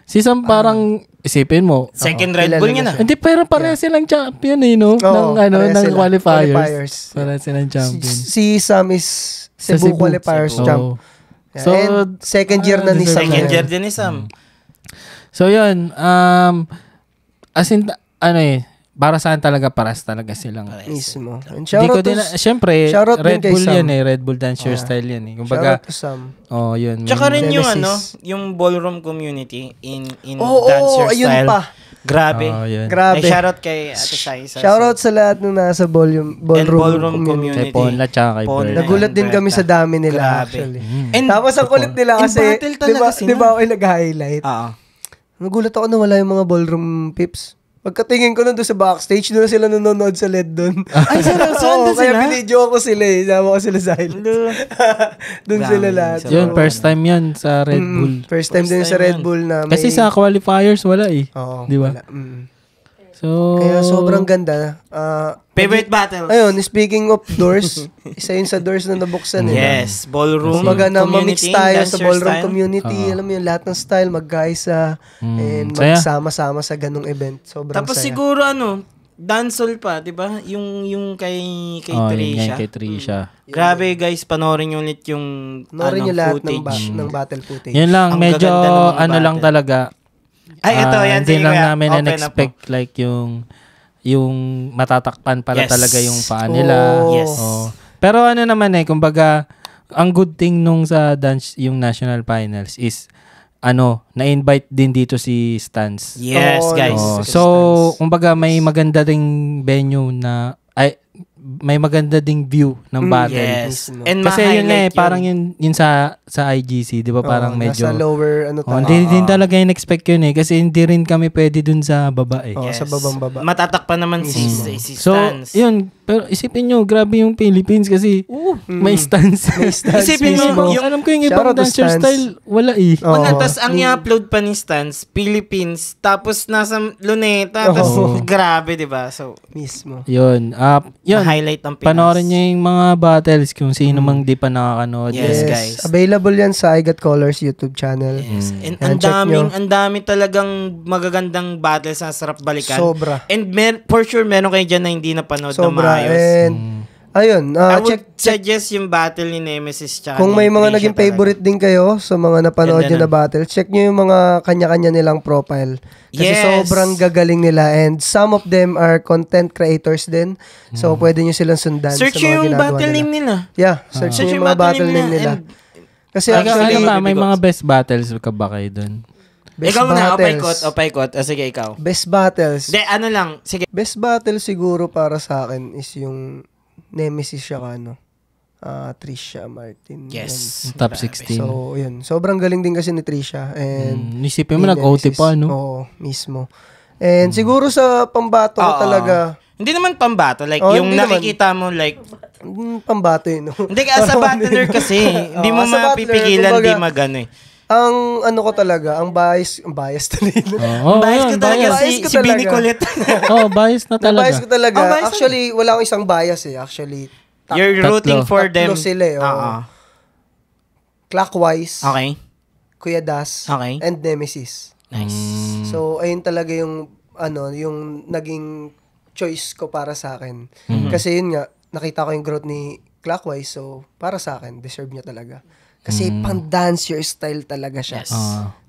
Si Sam parang isipin mo. Second Red Bull niya na. Hindi, pero pareha silang champion eh, no? ng qualifiers. Pareha silang champion. Si Sam is Cebu qualifiers champ. So, and second year na ni Sam. Second year din ni Sam. So, yun. As in, para saan talaga paras talaga silang. Mismo. And Hindi ko din, syempre, Red Bull Sam. yan eh. Red Bull Dance Your Style yan eh. Kumbaga, shoutout to Sam. yun. Tsaka rin yung Nemesis. yung ballroom community in Dance Your ayun Style. pa. Grabe. Yun. Grabe. Shoutout kay Ate Shai. Shoutout sa lahat ng nasa ballroom community. Kay Ponla tsaka kay Bert. Nagulat din kami sa dami nila Grabe. actually. And Tapos ang kulit nila kasi, battle talaga sila. di ba ako yung nag-highlight? Nagulat ako na wala yung mga ballroom pips. Pagkatingin ko doon sa backstage, doon sila nanonood sa LED doon. Ay, seryoso? Oo, kaya binidyo ako sila eh. Sama ko sila sa highlights. Doon sila lahat. Yun, first time yun sa Red Bull. First time din sa Red Bull na may... Kasi sa qualifiers, wala eh. Oo, di ba? wala. So, kaya sobrang ganda. Favorite battles? Ayun, speaking of doors, isa yun sa doors na nabuksan. Yes, ballroom Kumbaga na ma-mix community, tayo sa dancer ballroom style. community. Alam mo yun, lahat ng style, magkaisa. And saya. magsama-sama sa ganung event. Sobrang Tapos saya. siguro dancehall pa, 'di ba? Yung kay Trisha. Kay Trisha. Grabe guys, panoorin niyo ulit yung Panoorin niyo lahat footage. ng battle footage. Yun lang, Ang medyo gaganda ng lang battle. talaga. Ay, ito, yan. Hindi sige, lang kuya. namin Open na-expect like yung matatakpan pala Yes. talaga yung paa nila. Oh. Yes. Pero naman kumbaga, ang good thing nung sa dance, yung national finals is, na-invite din dito si Stans. Yes, Oh, guys. no. So, kumbaga may maganda ding venue na, may maganda ding view ng battle. Yes. Mismo. And Kasi yun ma-highlight parang yun sa IGC, di ba? Parang medyo... Nasa lower, Hindi din talaga yung expect yun eh. Kasi hindi rin kami pwede dun sa baba eh. Sa babang baba. Matatakpan naman si So, Stans. yun. Pero isipin nyo, grabe yung Philippines kasi may stance. Isipin mo, Alam ko yung ibang Shoutout to dancer Stans. style, wala eh. Tapos ang i-upload pa ni Stans, Philippines, tapos nasa Luneta, tapos grabe, di ba? So, Mismo. Yun. Yun. highlight ng Pinas. Panoorin nyo yung mga battles kung sino mang di pa nakakanood. Yes, guys. Available yan sa I Got Colors YouTube channel. Yes. And Yan, check nyo. ang dami talagang magagandang battles na sarap balikan. Sobra. And for sure, meron kayo dyan na hindi napanood na Sobra. maayos. And, ayun, I would check. suggest yung battle ni Nemesis tsaka Kung ni may mga Trisha naging talaga. favorite din kayo sa mga napanood nyo na battle, check nyo yung mga kanya-kanya nilang profile. Kasi Yes. sobrang gagaling nila and some of them are content creators din. So, pwede nyo silang sundan Search sa mga yung ginagawa battle nila. name nila. Yeah, search nyo yung mga battle name nila. and Kasi Ano actually, ba, may mga best battles ka ba kayo dun? best ikaw muna, battles. opaykot. Sige, ikaw. Best battles. De, lang. Sige. Best battle siguro para sa akin is yung Nemesis siya Trisha Martin. Yes. Top Grabe. 16. So, yun. Sobrang galing din kasi ni Trisha. And Isipin mo, nag-OT pa, no? Oo, mismo. And siguro sa pambato ko talaga, Hindi naman pambato. Like, Oh, yung hindi naman. nakikita mo, like, pambato yun. No? hindi ka as a battler kasi, hindi mo as a battler, mapipigilan, kumbaga, di magano eh. Ang ano ko talaga, ang bias talaga. Bias ko talaga bias ko si Bini talaga. Colette. Bias na Ang talaga. bias ko talaga. Oh, bias Actually, wala akong isang bias eh. Actually, You're rooting for them. tatlo sila eh. Oo. Clockwise, Okay. Kuya Das, Okay. and Nemesis. Nice. So, ayun talaga yung yung naging choice ko para sa akin. Mm-hmm. Kasi yun nga, nakita ko yung growth ni Clockwise, so para sa akin, deserve niya talaga. Kasi pang dancer style talaga siya. Yes.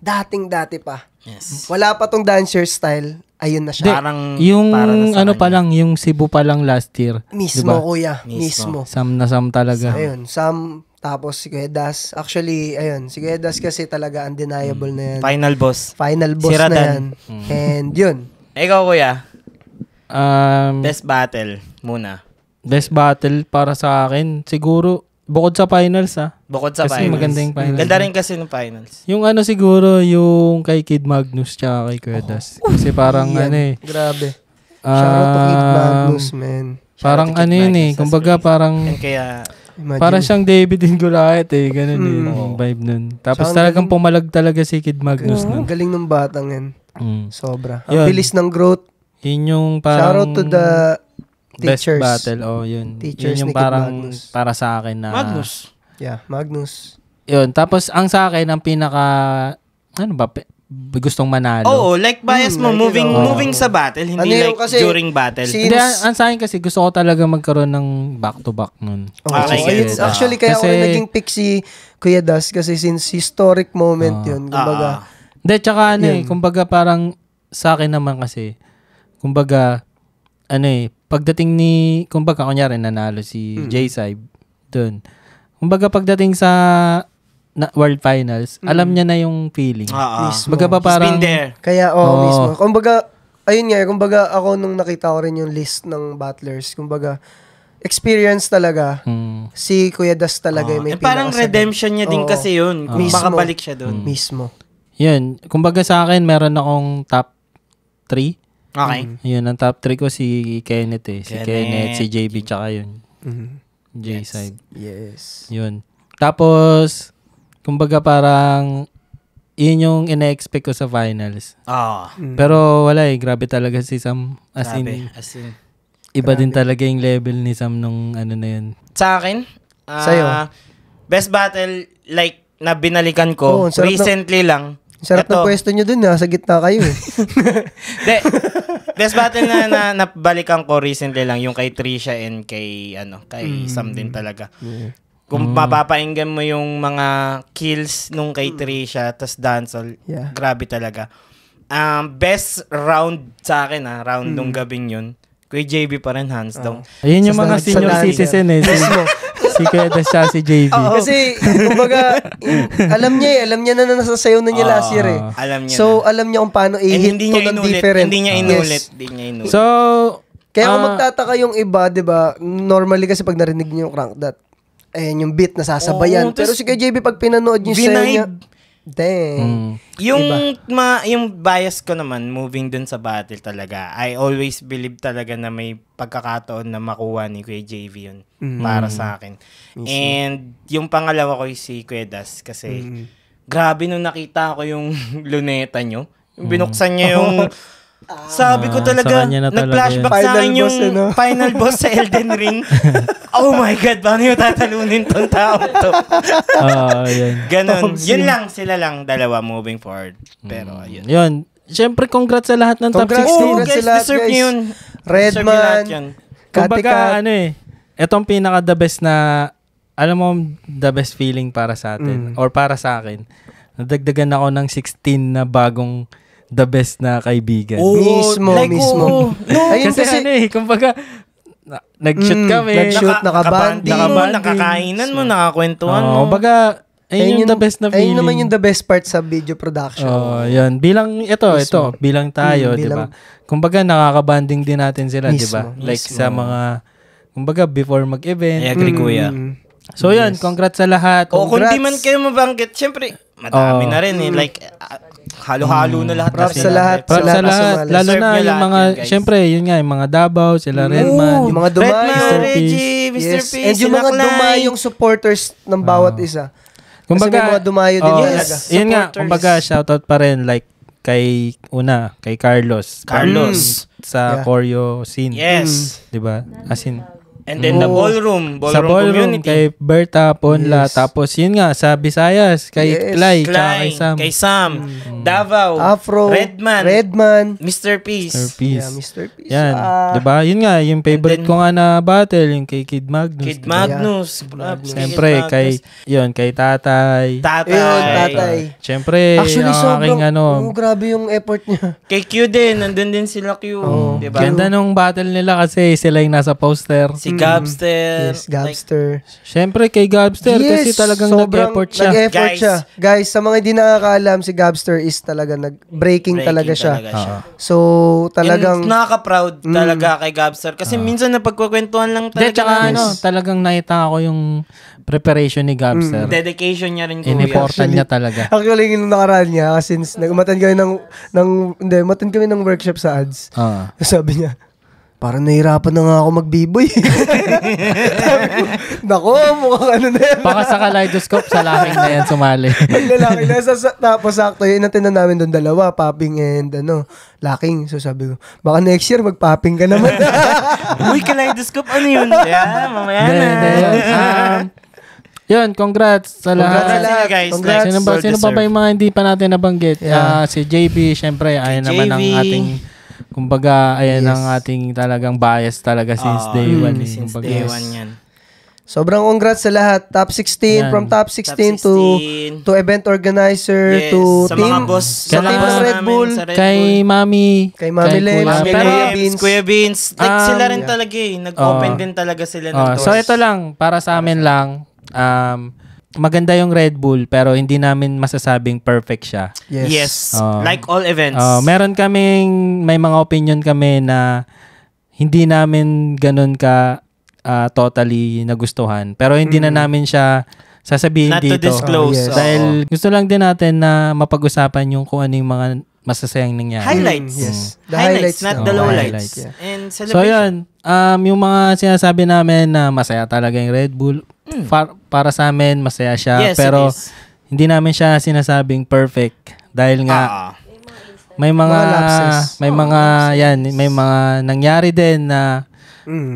Dating-dati pa. Yes. Wala pa tong dancer style, ayun na siya. Parang, Yung para na sa ano kanya. pa lang, yung Cebu pa lang last year. Mismo, diba? kuya. Mismo. Mismo. Sam na Sam talaga. Ayun, Sam, tapos si Kuya Das. Actually, ayun, si Kuya Das kasi talaga undeniable na yan. Final boss. Final boss Si na Radan. yan. And yun. Ikaw, kuya. Best Best battle muna. battle para sa akin, siguro, bukod sa finals Bukod sa Kasi finals. maganda yung finals. Ganda rin kasi ng finals. Yung siguro, yung kay Kid Magnus tsaka kay Kuya Das. Kasi parang Yan. Grabe. um, Shout out to Kid Magnus, man. Parang Shout out to Kid yun Magnus, kumbaga that's parang, And kaya, Imagine. para siyang David and Goliath ganun yung vibe nun. Tapos Tsaka talagang pumalag talaga si Kid Magnus nun. Ang galing ng batang yan. Sobra. Yun. Ang bilis ng growth. Yun yung Shout parang out to the best teachers. battle. Yun. Teachers Yun yung ni Kid parang Magnus. para sa akin na Magnus. Yeah, Magnus. Yun. Tapos ang sa akin, ang pinaka gustong manalo. Oo, like bias mo, like it, moving sa battle, hindi Ano yung like kasi, during battle. Hindi, ang sa akin kasi gusto ko talaga magkaroon ng back-to-back nun. Okay, So, gets. actually, kaya ako Kasi- rin naging pick si Kuya Das kasi since historic moment yun. Kumbaga, Hindi, tsaka kumbaga parang sa akin naman kasi, kumbaga, pagdating kumbaga, kunyari, nanalo si J-Side doon. Kumbaga, pagdating sa World Finals, alam niya na yung feeling. Mismo. Kumbaga parang... Kaya, mismo. Kumbaga, ayun nga, kumbaga, ako nung nakita ko rin yung list ng battlers, kumbaga, experience talaga. Si Kuya Das talaga yung may parang redemption niya din kasi yun. Kung makabalik siya doon. Mismo. Yun. Kumbaga sa akin, meron akong top 3. Okay. Yun, ang top 3 ko si Kenneth Si Kenneth, si JB, tsaka yun. J-Side. Yes. Yun. Tapos, kumbaga parang, yun yung ina-expect ko sa finals. Pero wala grabe talaga si Sam. As in, iba din talaga yung level ni Sam nung na yun. Sa akin, sa'yo? Best battle, like, na binalikan ko, recently lang. Sarap ng pwesto nyo dun, sa gitna kayo. Best battle na nabalikan ko recently lang, yung kay Trisha and kay Sam din talaga. Kung mapapainggan mo yung mga kills nung kay Trisha, tas dancehall, grabe talaga. Best round sa akin, round nung gabing yun, kay JB pa rin, hands down. Ayun yung mga senior citizen si Kuya Das siya, si JB. Kasi, kumbaga, alam niya na nasasayaw na niya last year Alam niya so, alam niya kung paano i-hit to ng different. Hindi niya inulit. So, kaya kung magtataka yung iba, diba, normally kasi pag narinig niyo yung crank that, ayan yung beat nasasabayan. Pero si Kuya JB, pag pinanood niyo sa niya, dang. Yung bias ko naman, moving dun sa battle talaga, I always believe talaga na may pagkakataon na makuha ni Kuya JV yun para sa akin. And yung pangalawa ko si Kuya Das kasi grabe nung nakita ko yung luneta nyo. Yung binuksan niya yung sabi ko talaga, nag-flashback sa akin yung final boss sa Elden Ring. Oh my God, paano yung tatalunin tong tao to? Ganon. Yun lang, sila lang, dalawa moving forward. Pero, yun. Yun. Siyempre, congrats sa lahat ng top 16. Congrats sa lahat, guys. Yun. Redman, kumbaga, etong pinaka-the best na, alam mo, the best feeling para sa atin, or para sa akin, nadagdagan ako ng 16 na bagong the best na kaibigan. Mismo. Kasi kumbaga, nag-shoot kami. Nakakainan mo, nakakwentuhan mo. Kumbaga, ayun yung the best na feeling. Ayun naman yung the best part sa video production. Yun. Bilang, bilang tayo, di ba? Kumbaga, nakakabanding din natin sila, di ba? Like sa mga, kumbaga, before mag-event. I agree, Kuya. So, yun. Congrats sa lahat. Kung di man kayo mabanggit, syempre, madami na rin Like, halo-halo na lahat. Props sa lahat. Lalo na yung mga, syempre, yun nga, yung mga Davao, sila Redman. Yung mga dumayo. Mr. P. And yung mga dumayong supporters ng bawat isa. Kumbaga, kasi may mga dumayo din talaga. Yun nga, kumbaga, shoutout pa rin, like, kay Carlos. Sa choreo scene. Yes. Diba? As in, and then the ballroom sa ballroom community. Kay Berta Ponla, tapos yun nga sa Visayas kay Clay, kay Sam, Davao, Afro, Redman, Mr. Peace. Mr. Peace. Yan, 'di ba? Yun nga yung favorite ko nga na battle, yung kay Kid Magnus. Siyempre kay Tatay. Siyempre, actually sobrang grabe yung effort niya. Kay Q din, nandun din sila Q, 'di ba? Ganda nung battle nila kasi sila yung nasa poster. Si Gabster. Yes, Gabster. Siyempre kay Gabster kasi talagang nag-effort siya. Guys, sa mga hindi nakakaalam, si Gabster is talaga breaking talaga siya. So, talagang nakaka-proud talaga kay Gabster kasi minsan napagkukwentuhan lang talaga. Tsaka talagang nakita ko yung preparation ni Gabster. Dedication niya rin. Inimportan niya talaga. Actually, yung nakaraan niya, since umatan kami ng workshop sa ads. Sabi niya, parang nahirapan na nga ako mag-b-boy. Nako, mukhang na yan. Baka sa kaleidoscope, sa laking na yan sumali. Ang lalaki na. Tapos sakto, yun natin na namin doon dalawa, popping and laking. So sabi ko, baka next year mag-popping ka naman. Uy, kaleidoscope, ano yun? Mamaya na. Yun, congrats sa lahat. Congrats guys. Sino pa ba yung mga hindi pa natin nabanggit? Si JB, syempre, ayan naman ang ating... Kumbaga, ayan ang ating talagang bias talaga since day one. Since day one yan. Sobrang congrats sa lahat. Top 16, from top 16 to event organizer, to sa team, mga boss, sa team ng Red Bull, kay Mami, Lem, Kuya Beans. Like sila rin talaga nag-open din talaga sila ng doors. So ito lang, para sa amin lang, maganda yung Red Bull pero hindi namin masasabing perfect siya. Yes. Like all events. Meron kaming, may mga opinion kami na hindi namin ganun ka totally nagustuhan. Pero hindi na namin siya sasabihin not dito. to disclose. Dahil gusto lang din natin na mapag-usapan yung kung ano yung mga masasayang nangyari. Highlights. Yes. The highlights, not the lowlights. Yeah. And celebration. So yun, yung mga sinasabi namin na masaya talaga yung Red Bull, para sa amin masaya siya. Yes, pero hindi namin siya sinasabing perfect. Dahil nga, may mga nangyari din na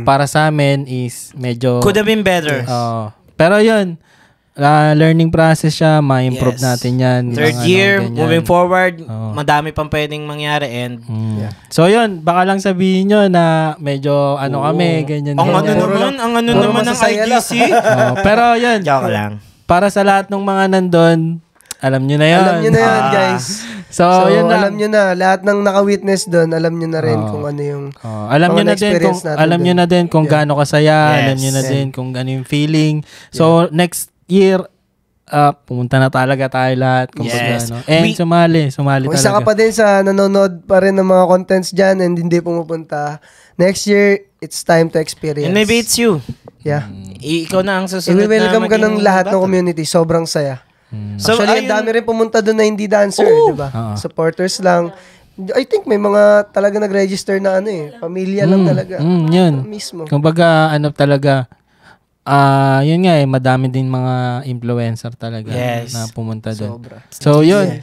para sa amin is medyo could have been better. Pero yun, learning process siya, ma-improve natin yan. Third year, moving forward, madami pang pwedeng mangyari and so yun, baka lang sabihin nyo na medyo kami, ganyan. Ang ano naman ng IGC. Pero yun, joke lang. Para sa lahat ng mga nandun, alam nyo na yun. Alam nyo na yun, guys. So yun lang. Alam nyo na, lahat ng naka-witness doon, alam nyo na rin kung ano yung alam nyo na din kung gaano kasaya, alam nyo na din kung ano yung feeling. So next year, pumunta na talaga tayo lahat. And sumali talaga. Isa ka pa din sa nanonood pa rin ng mga contents dyan and hindi pumupunta. Next year, it's time to experience. And maybe it's you. Yeah. Ikaw na ang susunod na i-welcome ka ng lahat ng community. Sobrang saya. So, actually, ang dami rin pumunta doon na hindi dancer, di ba? Supporters lang. I think may mga talaga nag-register na pamilya lang talaga. Yun. Mismo. Kumbaga, talaga, yun nga madami din mga influencer talaga na pumunta doon. So, yun.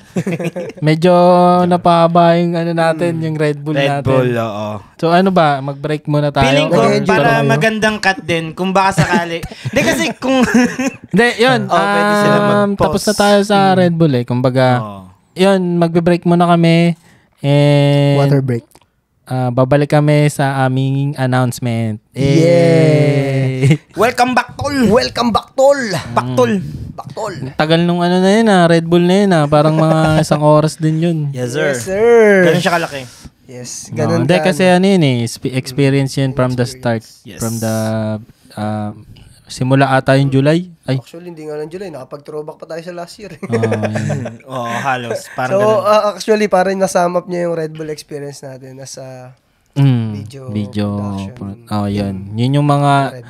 Medyo napahaba yung natin, yung Red Bull natin. Red Bull, oo. So, mag-break muna tayo. Feeling ko, para magandang cut din, kung baka sakali. Hindi kasi kung... Hindi, yun. Tapos na tayo sa Red Bull Kumbaga, yun, magbe-break muna kami. And water break. Babalik kami sa aming announcement. Yay! Welcome back, tol! Welcome back, tol! Baktol! Tagal nung na yun Red Bull na yun Parang mga 1 oras din yun. Yes, sir. Yes, sir. Ganun siya kalaki. Yes, ganun hindi kasi experience yun from the start. Yes. From the simula ata yung July. Actually, hindi nga ng July. Nakapag-throwback pa tayo sa last year. Halos. Parang actually, parang nasum up niya yung Red Bull experience natin nasa video production. Yun. Yun yung mga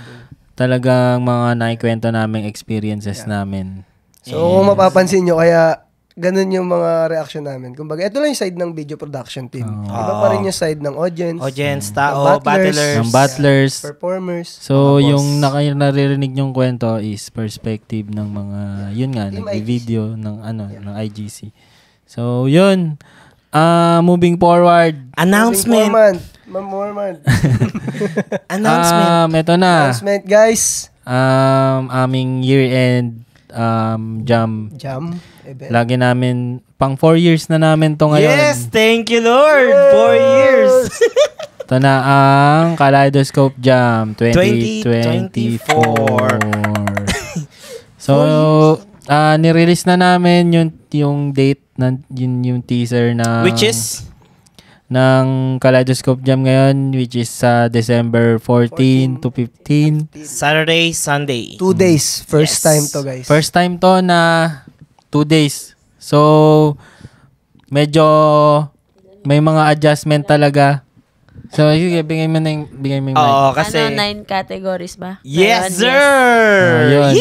talagang mga naikwento naming experiences namin. So, kung mapapansin nyo, kaya ganun yung mga reaction namin. Kumbaga, ito lang yung side ng video production team. Iba pa rin yung side ng audience, tao, battlers, performers. So, yung naririnig yung kwento is perspective ng mga, yun nga, nag-video ng IGC. So, yun. Moving forward. Announcement. Ito na. Announcement, guys. Aming year-end jam event. Lagi namin, pang 4 years na namin to ngayon. Yes, thank you Lord. 4 years. Ito na ang Kaleidoscope Jam 2024. So, nirelease na namin yung date yung teaser na which is ng Kaleidoscope Jam ngayon, which is December 14 to 15. Saturday, Sunday. 2 days. First time to, guys. First time to na 2 days. So, medyo may mga adjustment talaga. So, sige, bigay mo yung mic. Oo, kasi 9 categories ba? Yes, sir! Yun.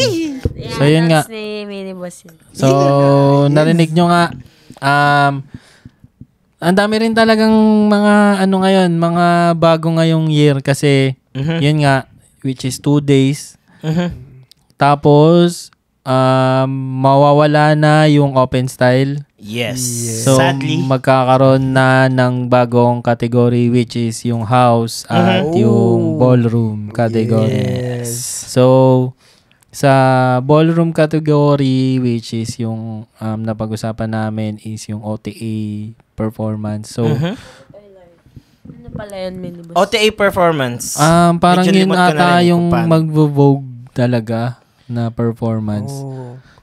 So, yun nga. Ni Miniboss yun. So, narinig nyo nga, ang dami rin talagang mga ngayon, mga bago ngayong year kasi yun nga, which is 2 days. Tapos, mawawala na yung open style. Yes. So, sadly, magkakaroon na ng bagong category which is yung house at yung ballroom category. Yes. So, sa ballroom category which is yung napag-usapan namin is yung OTA performance. So, ano pala yun, Miniboss? OTA performance. parang yun ata yung magvo-Vogue talaga na performance.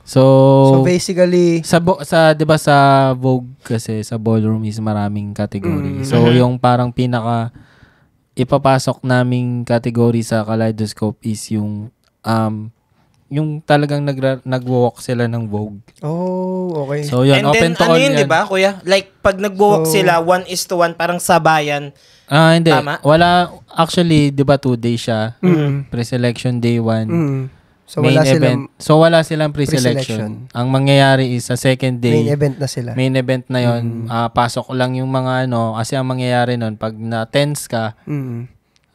So basically 'di ba sa Vogue kasi sa ballroom is maraming category. So yung parang pinaka ipapasok naming category sa Kaleidoscope is yung talagang nag-walk sila ng Vogue. Oh, okay. So yun, and open then, to all yun, yan. diba, kuya? Like, pag nag-walk sila, 1:1, parang sabayan. Hindi. Tama? Wala, actually, di ba 2 days siya? Pre-selection day 1. So, wala event. So, wala silang pre-selection. Ang mangyayari is sa second day, main event na sila. Main event na yun. Pasok lang yung mga kasi ang mangyayari nun, pag na-tense ka,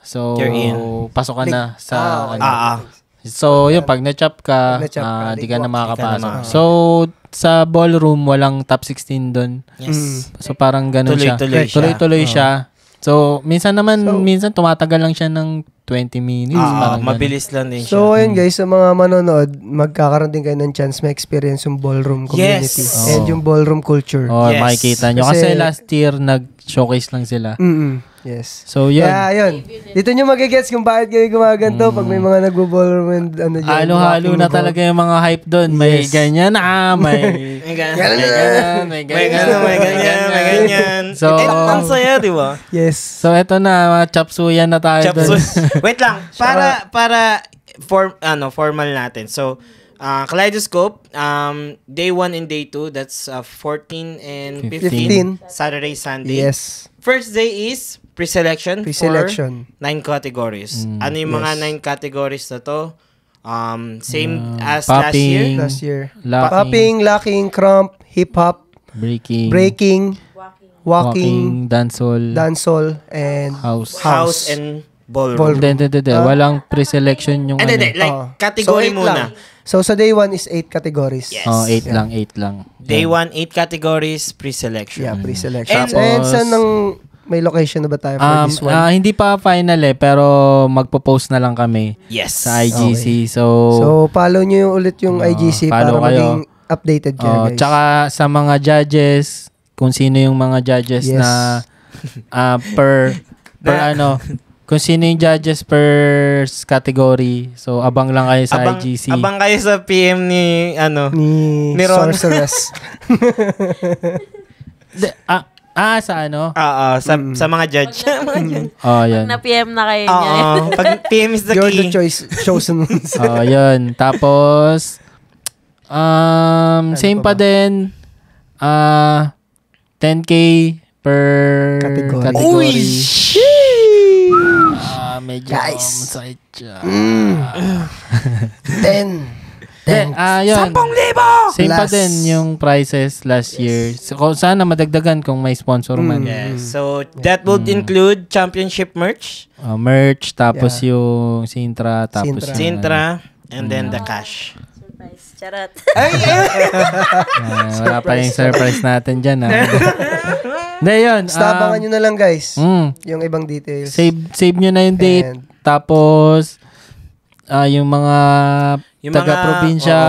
so, pasok ka na sa So, yun, pag na-chop ka, di ka na makakapasok. So, sa ballroom, walang top 16 doon. Yes. So, parang ganun siya. Tuloy-tuloy siya. So, minsan tumatagal lang siya ng 20 minutes. Mabilis lang din siya. So, ayun guys, sa mga manonood, magkakaroon din kayo ng chance ma-experience yung ballroom community. And yung ballroom culture. Makikita nyo. Kasi last year, nag-showcase lang sila. Yes. So, yun. Yun. Dito nyo magigets kung bakit kayo gumaganto pag may mga nagbo-ballroom and halo-halo na talaga yung mga hype doon. May ganyan may ganyan. So, ang saya, di ba? Yes. So, eto na, chapsuyan na tayo doon. Wait lang, para formal natin. So, Kaleidoscope, day 1 and day 2, that's 14 and 15. Saturday, Sunday. Yes. First day is pre-selection for 9 categories. Ano yung mga 9 categories na to? Same as popping, last year. Locking, popping, locking, crump, hip-hop, breaking, walking, dancehall, and house and ballroom. Walang pre-selection yung like category so muna. So sa day 1 is 8 categories. Yes. 8 lang. Day 1, 8 categories, pre-selection. Yeah, pre-selection. And saan may location na ba tayo for this one? Hindi pa final pero magpo-post na lang kami sa IGC. Okay. So follow nyo ulit yung IGC para maging updated kayo guys. Tsaka sa mga judges, kung sino yung mga judges na kung sino yung judges per category. So, abang lang kayo sa IGC. Abang kayo sa PM ni Ron. Sorceress. Sa mga judge. Yan. Na-PM na kayo niya. Pag PM is the You're key. the chosen ones. Yun. Tapos, same pa din. 10K per category. Medyo masakit siya. 10. Yun. 10,000! Same pa din yung prices last year. So, sana madagdagan kung may sponsor man. Yes. So, that would include championship merch. Merch, tapos yung Sintra, tapos Sintra, and then the cash. Surprise. Charot. Wala pa yung surprise natin dyan. Yun. Abangan nyo na lang guys. Yung ibang details. Save nyo na yung date. Tapos, yung mga taga-probinsya.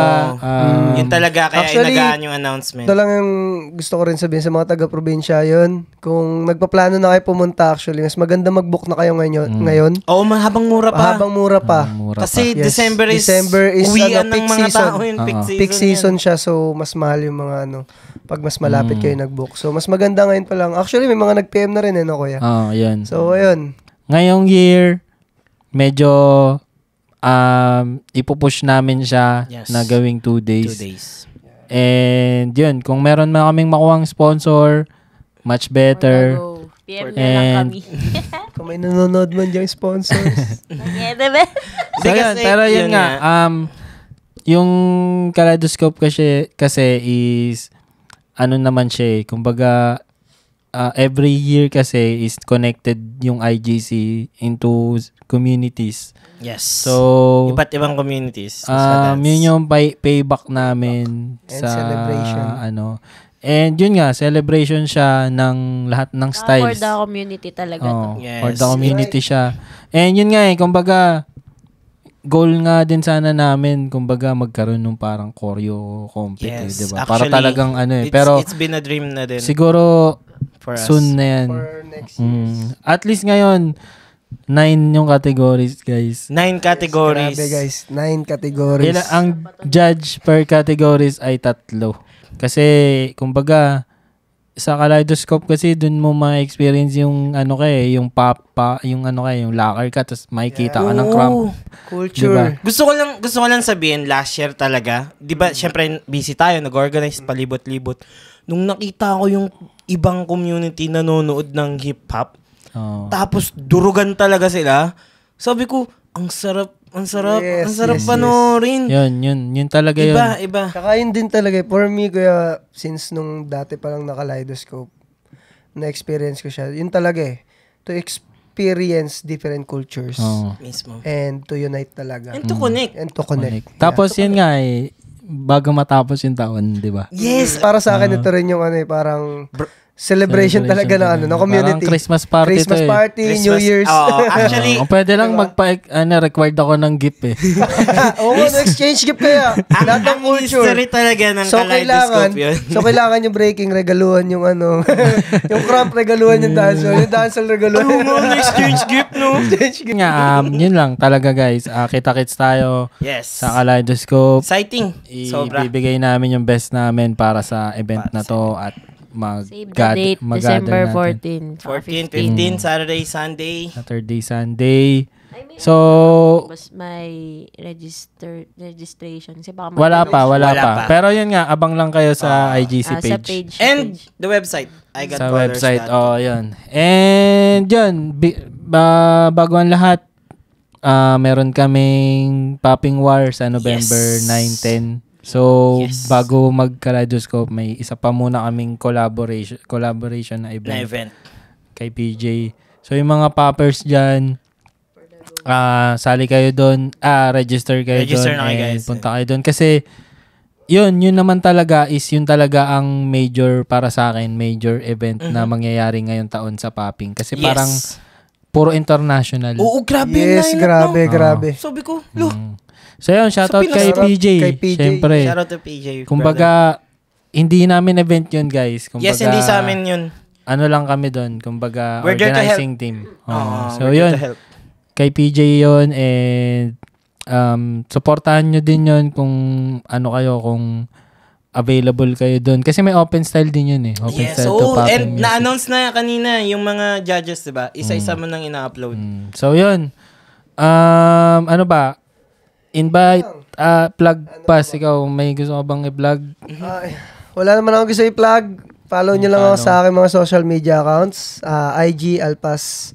Yun talaga, kaya inagaan yung announcement. Ito lang yung gusto ko rin sabihin sa mga taga-probinsya yun. Kung nagpaplano na kayo pumunta actually, mas maganda mag-book na kayo ngayon. Oo, habang mura pa. Kasi Yes. December is uwian ng mga tao yung peak season siya, so mas mahal yung mga pag mas malapit kayo nag-book. So mas maganda ngayon pa lang. Actually, may mga nag-PM na rin kuya? Yan. So, ayun. Ngayong year, medyo ipupush namin siya na gawing 2 days. And yun, kung meron man kaming makuhang sponsor, much better. PM na lang kami. Kung may nanonood man diyang sponsors. So yun, pero yun nga, yung Kaleidoscope kasi is naman siya kumbaga every year kasi is connected yung IGC into communities. Yes. So, iba't ibang communities. Yun yung payback namin and sa celebration. And yun nga, celebration siya ng lahat ng styles. For the community talaga to. Yes. For the community siya. And yun nga kumbaga, goal nga din sana namin, kumbaga magkaroon ng parang choreo compete, di ba? Para talagang pero it's been a dream na din. Siguro for us. Soon na yan. For next year. At least ngayon, 9 yung categories, guys. 9 categories. Grabe, guys. 9 categories. Ang judge per categories ay 3. Kasi, kumbaga, sa Kaleidoscope kasi dun mo ma-experience yung yung yung locker ka tapos makikita ka ng cramp. Culture. Diba? Gusto ko lang sabihin last year talaga. 'Di ba? Syempre busy tayo, nag-organize palibot-libot. Nung nakita ko yung ibang community nanonood ng hip hop, tapos durugan talaga sila. Sabi ko, ang sarap panoorin. Yun talaga Iba. Saka yun din talaga. For me, kuya, since nung dati pa lang na-Kaleidoscope, na-experience ko siya. Yun talaga to experience different cultures. Mismo. And to unite talaga. And to connect. Tapos yun nga bago matapos yung taon, di ba? Yes. Para sa akin, ito rin yung parang celebration talaga ng community. Parang Christmas party New Year's. Actually, pwede lang required ako ng gift exchange gift kaya. Lahat ng culture. History talaga ng Kaleidoscope yun. So, kailangan yung breaking, regaluhan yung yung cramp, regaluhan yung dancehall. Yung dancehall, regaluhan. Exchange gift, no? Yun lang talaga, guys. Kita-kits tayo sa Kaleidoscope. Exciting. Sobra. Ibibigay namin yung best namin para sa event na to at save the date, December 14. 15, Saturday, Sunday. So, may registration. Wala pa. Pero yun nga, abang lang kayo sa IGC page. And the website. Sa website, yun. And yun, bago ang lahat, meron kaming Popping War sa November 9-10. So, bago mag-Kaleidoscope, may isa pa muna kaming collaboration na event. Kay PJ. So, yung mga poppers dyan, sali kayo doon, register kayo doon, and punta kayo doon. Kasi, yun naman talaga ang major para sa akin, major event na mangyayari ngayong taon sa popping. Kasi parang, puro international. Oo, grabe. Yes, grabe. Sabi ko, So yun, shoutout kay PJ. Siyempre. Shoutout to PJ. Kumbaga, hindi namin event yun, guys. Kumbaga, hindi sa amin yun. Ano lang kami doon. Kumbaga, we're organizing team. So yun, to help. kay PJ yun, and supportahan nyo din yun kung kung available kayo doon. Kasi may open style din yun Open style to popping music. Na-announce na kanina yung mga judges, diba? Isa-isa mo nang ina-upload. So yun, invite, plug pass. Ikaw, may gusto ka bang i-plug? Wala naman ako gusto i-plug. Follow nyo lang ako sa aking mga social media accounts. IG, Alpas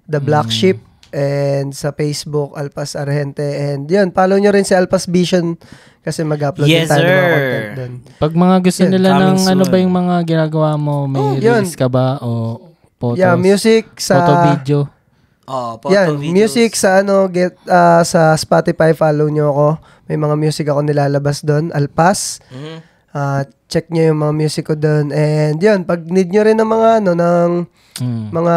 The Black Sheep. And sa Facebook, Alpas Argente. And yun, follow nyo rin si Alpas Vision kasi mag-upload din tayo ng mga content doon. Pag mga gusto nila ng ba yung mga ginagawa mo, may release ka ba? O photos? Yeah, music sa... Photo, video? Yan, music sa sa Spotify, follow nyo ako. May mga music ako nilalabas doon, Alpas. Check nyo yung mga music ko doon. And yun, pag need nyo rin ng mga mga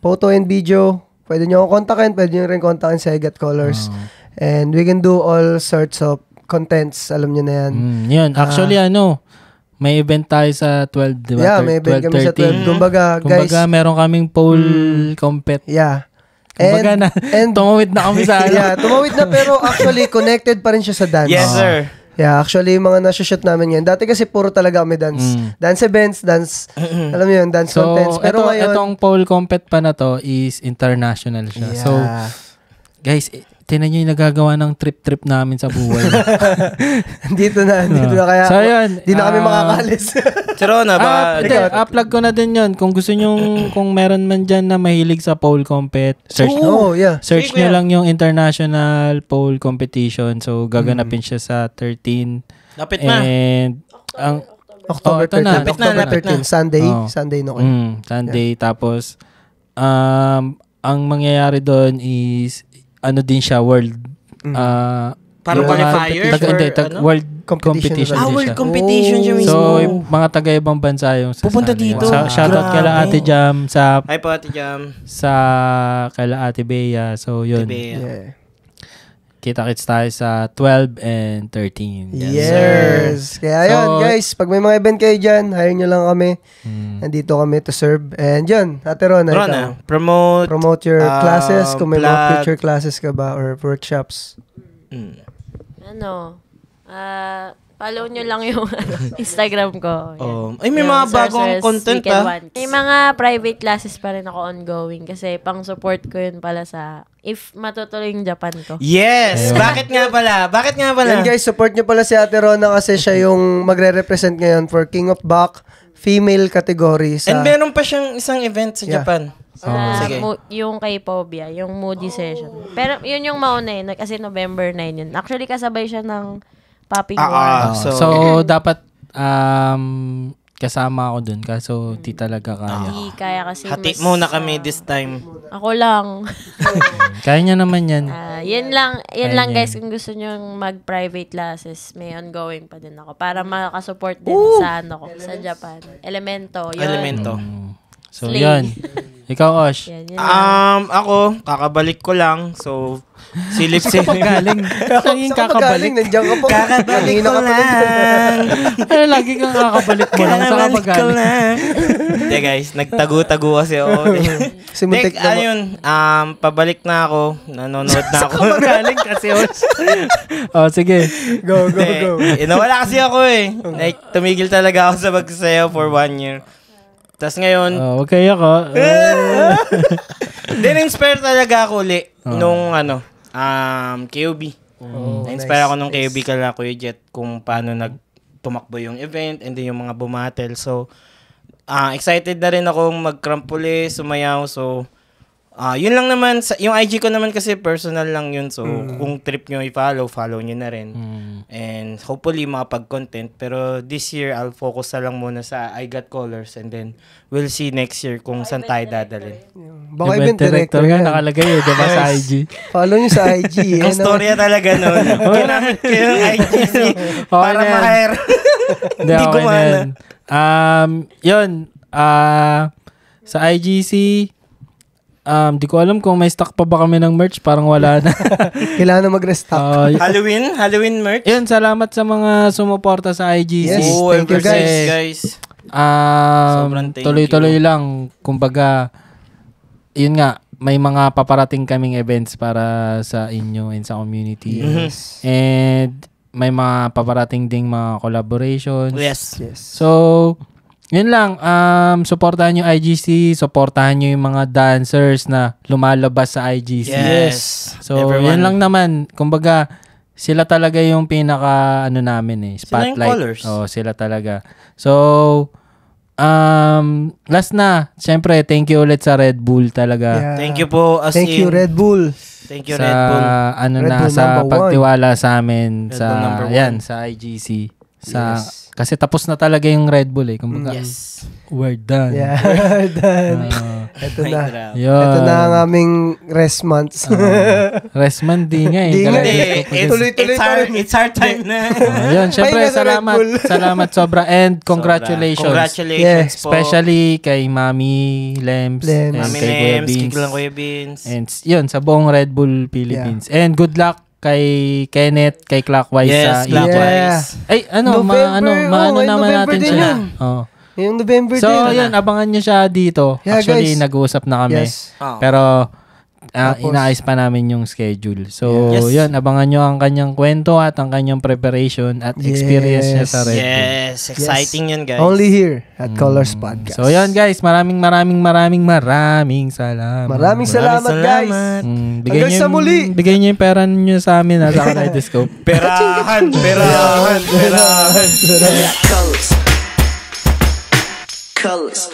photo and video, pwede nyo akong kontakin, pwede nyo rin kontakin sa Egat Colors. And we can do all sorts of contents, alam nyo na yan. Yun, actually may event tayo sa 12, di ba? Yeah, may event kami sa 12. Kumbaga, guys. Meron kaming pole compet. Yeah. Kumbaga tumawid na kami sa Yeah, tumawid na pero actually connected pa rin siya sa dance. Yes, sir. Yeah, actually, mga nasa-shoot namin yan. Dati kasi puro talaga kami dance. Dance events, alam mo yun, dance contents. Pero ngayon... Itong pole compet pa na to is international siya. Yeah. So, guys, tinan nyo yung nagagawa ng trip namin sa buhay. dito na kaya so, yun, di na kami makakalis. Chirona ba? Plug ko na din yun. Kung gusto nyo, kung meron man dyan na mahilig sa pole compet, search nyo lang yung International Pole Competition. So, gaganapin siya sa 13. Lapit na. And, October 13. Lapit na. Sunday no kayo. Sunday. Tapos, ang mangyayari doon is din siya, world parang qualifier world competition din world siya. Competition siya mismo. So, yung mga taga-ibang bansa yung pupunta dito. Shoutout kala Ate Jam Hi po, Ate Jam. Sa kala Ate Bea. So, yun. kita-kits tayo sa 12 and 13. Yes. Kaya yun, guys, pag may mga event kayo dyan, hire nyo lang kami. Nandito kami to serve. And yun, Ate Rona, promote your classes, kung may mga future classes ka ba or workshops. Follow nyo lang yung Instagram ko. Ay, may mga bagong content May mga private classes pa rin ako ongoing kasi pang-support ko yun pala sa if matutuloy yung Japan ko. Yes! Bakit nga pala? Yan guys, support nyo pala si Ate Rona kasi siya yung magre-represent ngayon for King of Bach female category. And meron pa siyang isang event sa Japan. Sige. Yung kay Pobia, yung Moody session. Pero yun yung mauna yun kasi November 9 yun. Actually, kasabay siya ng Popping War. So, dapat kasama ako dun kaso di talaga kaya. Di kaya kasi hati muna kami this time. Ako lang. Kaya niya naman yan. Yan lang guys, kung gusto nyo mag-private classes, may ongoing pa din ako para makasupport din sa sa Japan. Elemento. So, yun. Ikaw, Osh. Ako, kakabalik ko lang. So, silip-silip. Galing. Kakabalik. Nandiyan ka po. Kakabalik ko lang. Lagi kang kakabalik mo lang. Saka magaling. Hindi guys, nagtago-tago kasi ako. Simuntik na ayun, pabalik na ako. Nanonood na ako. Saka magaling kasi, Osh. Sige. Go. Nawala kasi ako Like, tumigil talaga ako sa pagsasayaw for 1 year. Tapos ngayon... okay ako. Na-inspire talaga ako uli nung KOB. Na-inspire ako nung KOB kala Kuya Jet kung paano nagtumakbo yung event and then yung mga bumatel. So, excited na rin akong mag-crampule, sumayaw. So, yun lang naman. Yung IG ko naman kasi personal lang yun. So, kung trip nyo follow nyo na rin. And hopefully, makapag-content. Pero this year, I'll focus na lang muna sa I Got Colors. And then, we'll see next year kung saan tayo dadalhin. Baka event director nga nakalagay diba sa IG? Follow nyo sa IG. Ang storya talaga nun. Ginamit ko yung IGC para ma-hire. Hindi gumana. Yun. Sa IGC, di ko alam kung may stock pa ba kami ng merch. Parang wala na. Kailangan na mag-restock. Halloween merch? Yun, salamat sa mga sumuporta sa IGC. Yes, thank you guys. Tuloy-tuloy lang. Kumbaga, yun nga, may mga paparating kaming events para sa inyo and sa community. Yes. And may mga paparating ding mga collaborations. Yes. So, yun lang, supportahan nyo IGC, supportahan nyo yung mga dancers na lumalabas sa IGC. Yes. So, yun lang naman. Kumbaga, sila talaga yung pinaka, namin spotlight. Sila yung colors. Sila talaga. So, last na, syempre, thank you ulit sa Red Bull talaga. Yeah. Thank you po. Thank you, Red Bull. Thank you, Red Bull. Red Bull sa pagtiwala sa amin, Red Bull sa IGC. Kasi tapos na talaga yung Red Bull Kumbaga, we're done. Yeah, we're done. Ito na. Yun. Ito na ang aming rest months. Rest month, di nga It's our time na. Yun, syempre, salamat sobra. And congratulations. Congratulations po. Especially kay Mami Lems. And Mami kay Lems, kay Kuya Beans. And yun, sa buong Red Bull Philippines. And good luck kay Kenneth, kay Clockwise sa Clockwise. Ay, naman natin siya. Yung November so, yun, abangan nyo siya dito. Yeah, actually, guys. nag-uusap na kami. Yes. Pero, inaayos pa namin yung schedule. So, yun, abangan nyo ang kanyang kwento at ang kanyang preparation at experience niya sa Red Bull. Yes, exciting yun, guys. Only here at Colors Podcast. So, yun, guys. Maraming salamat. Maraming salamat, guys. Hanggang sa muli. Bigay nyo yung pera nyo sa amin sa Kaleidoscope. Perahan. Colors.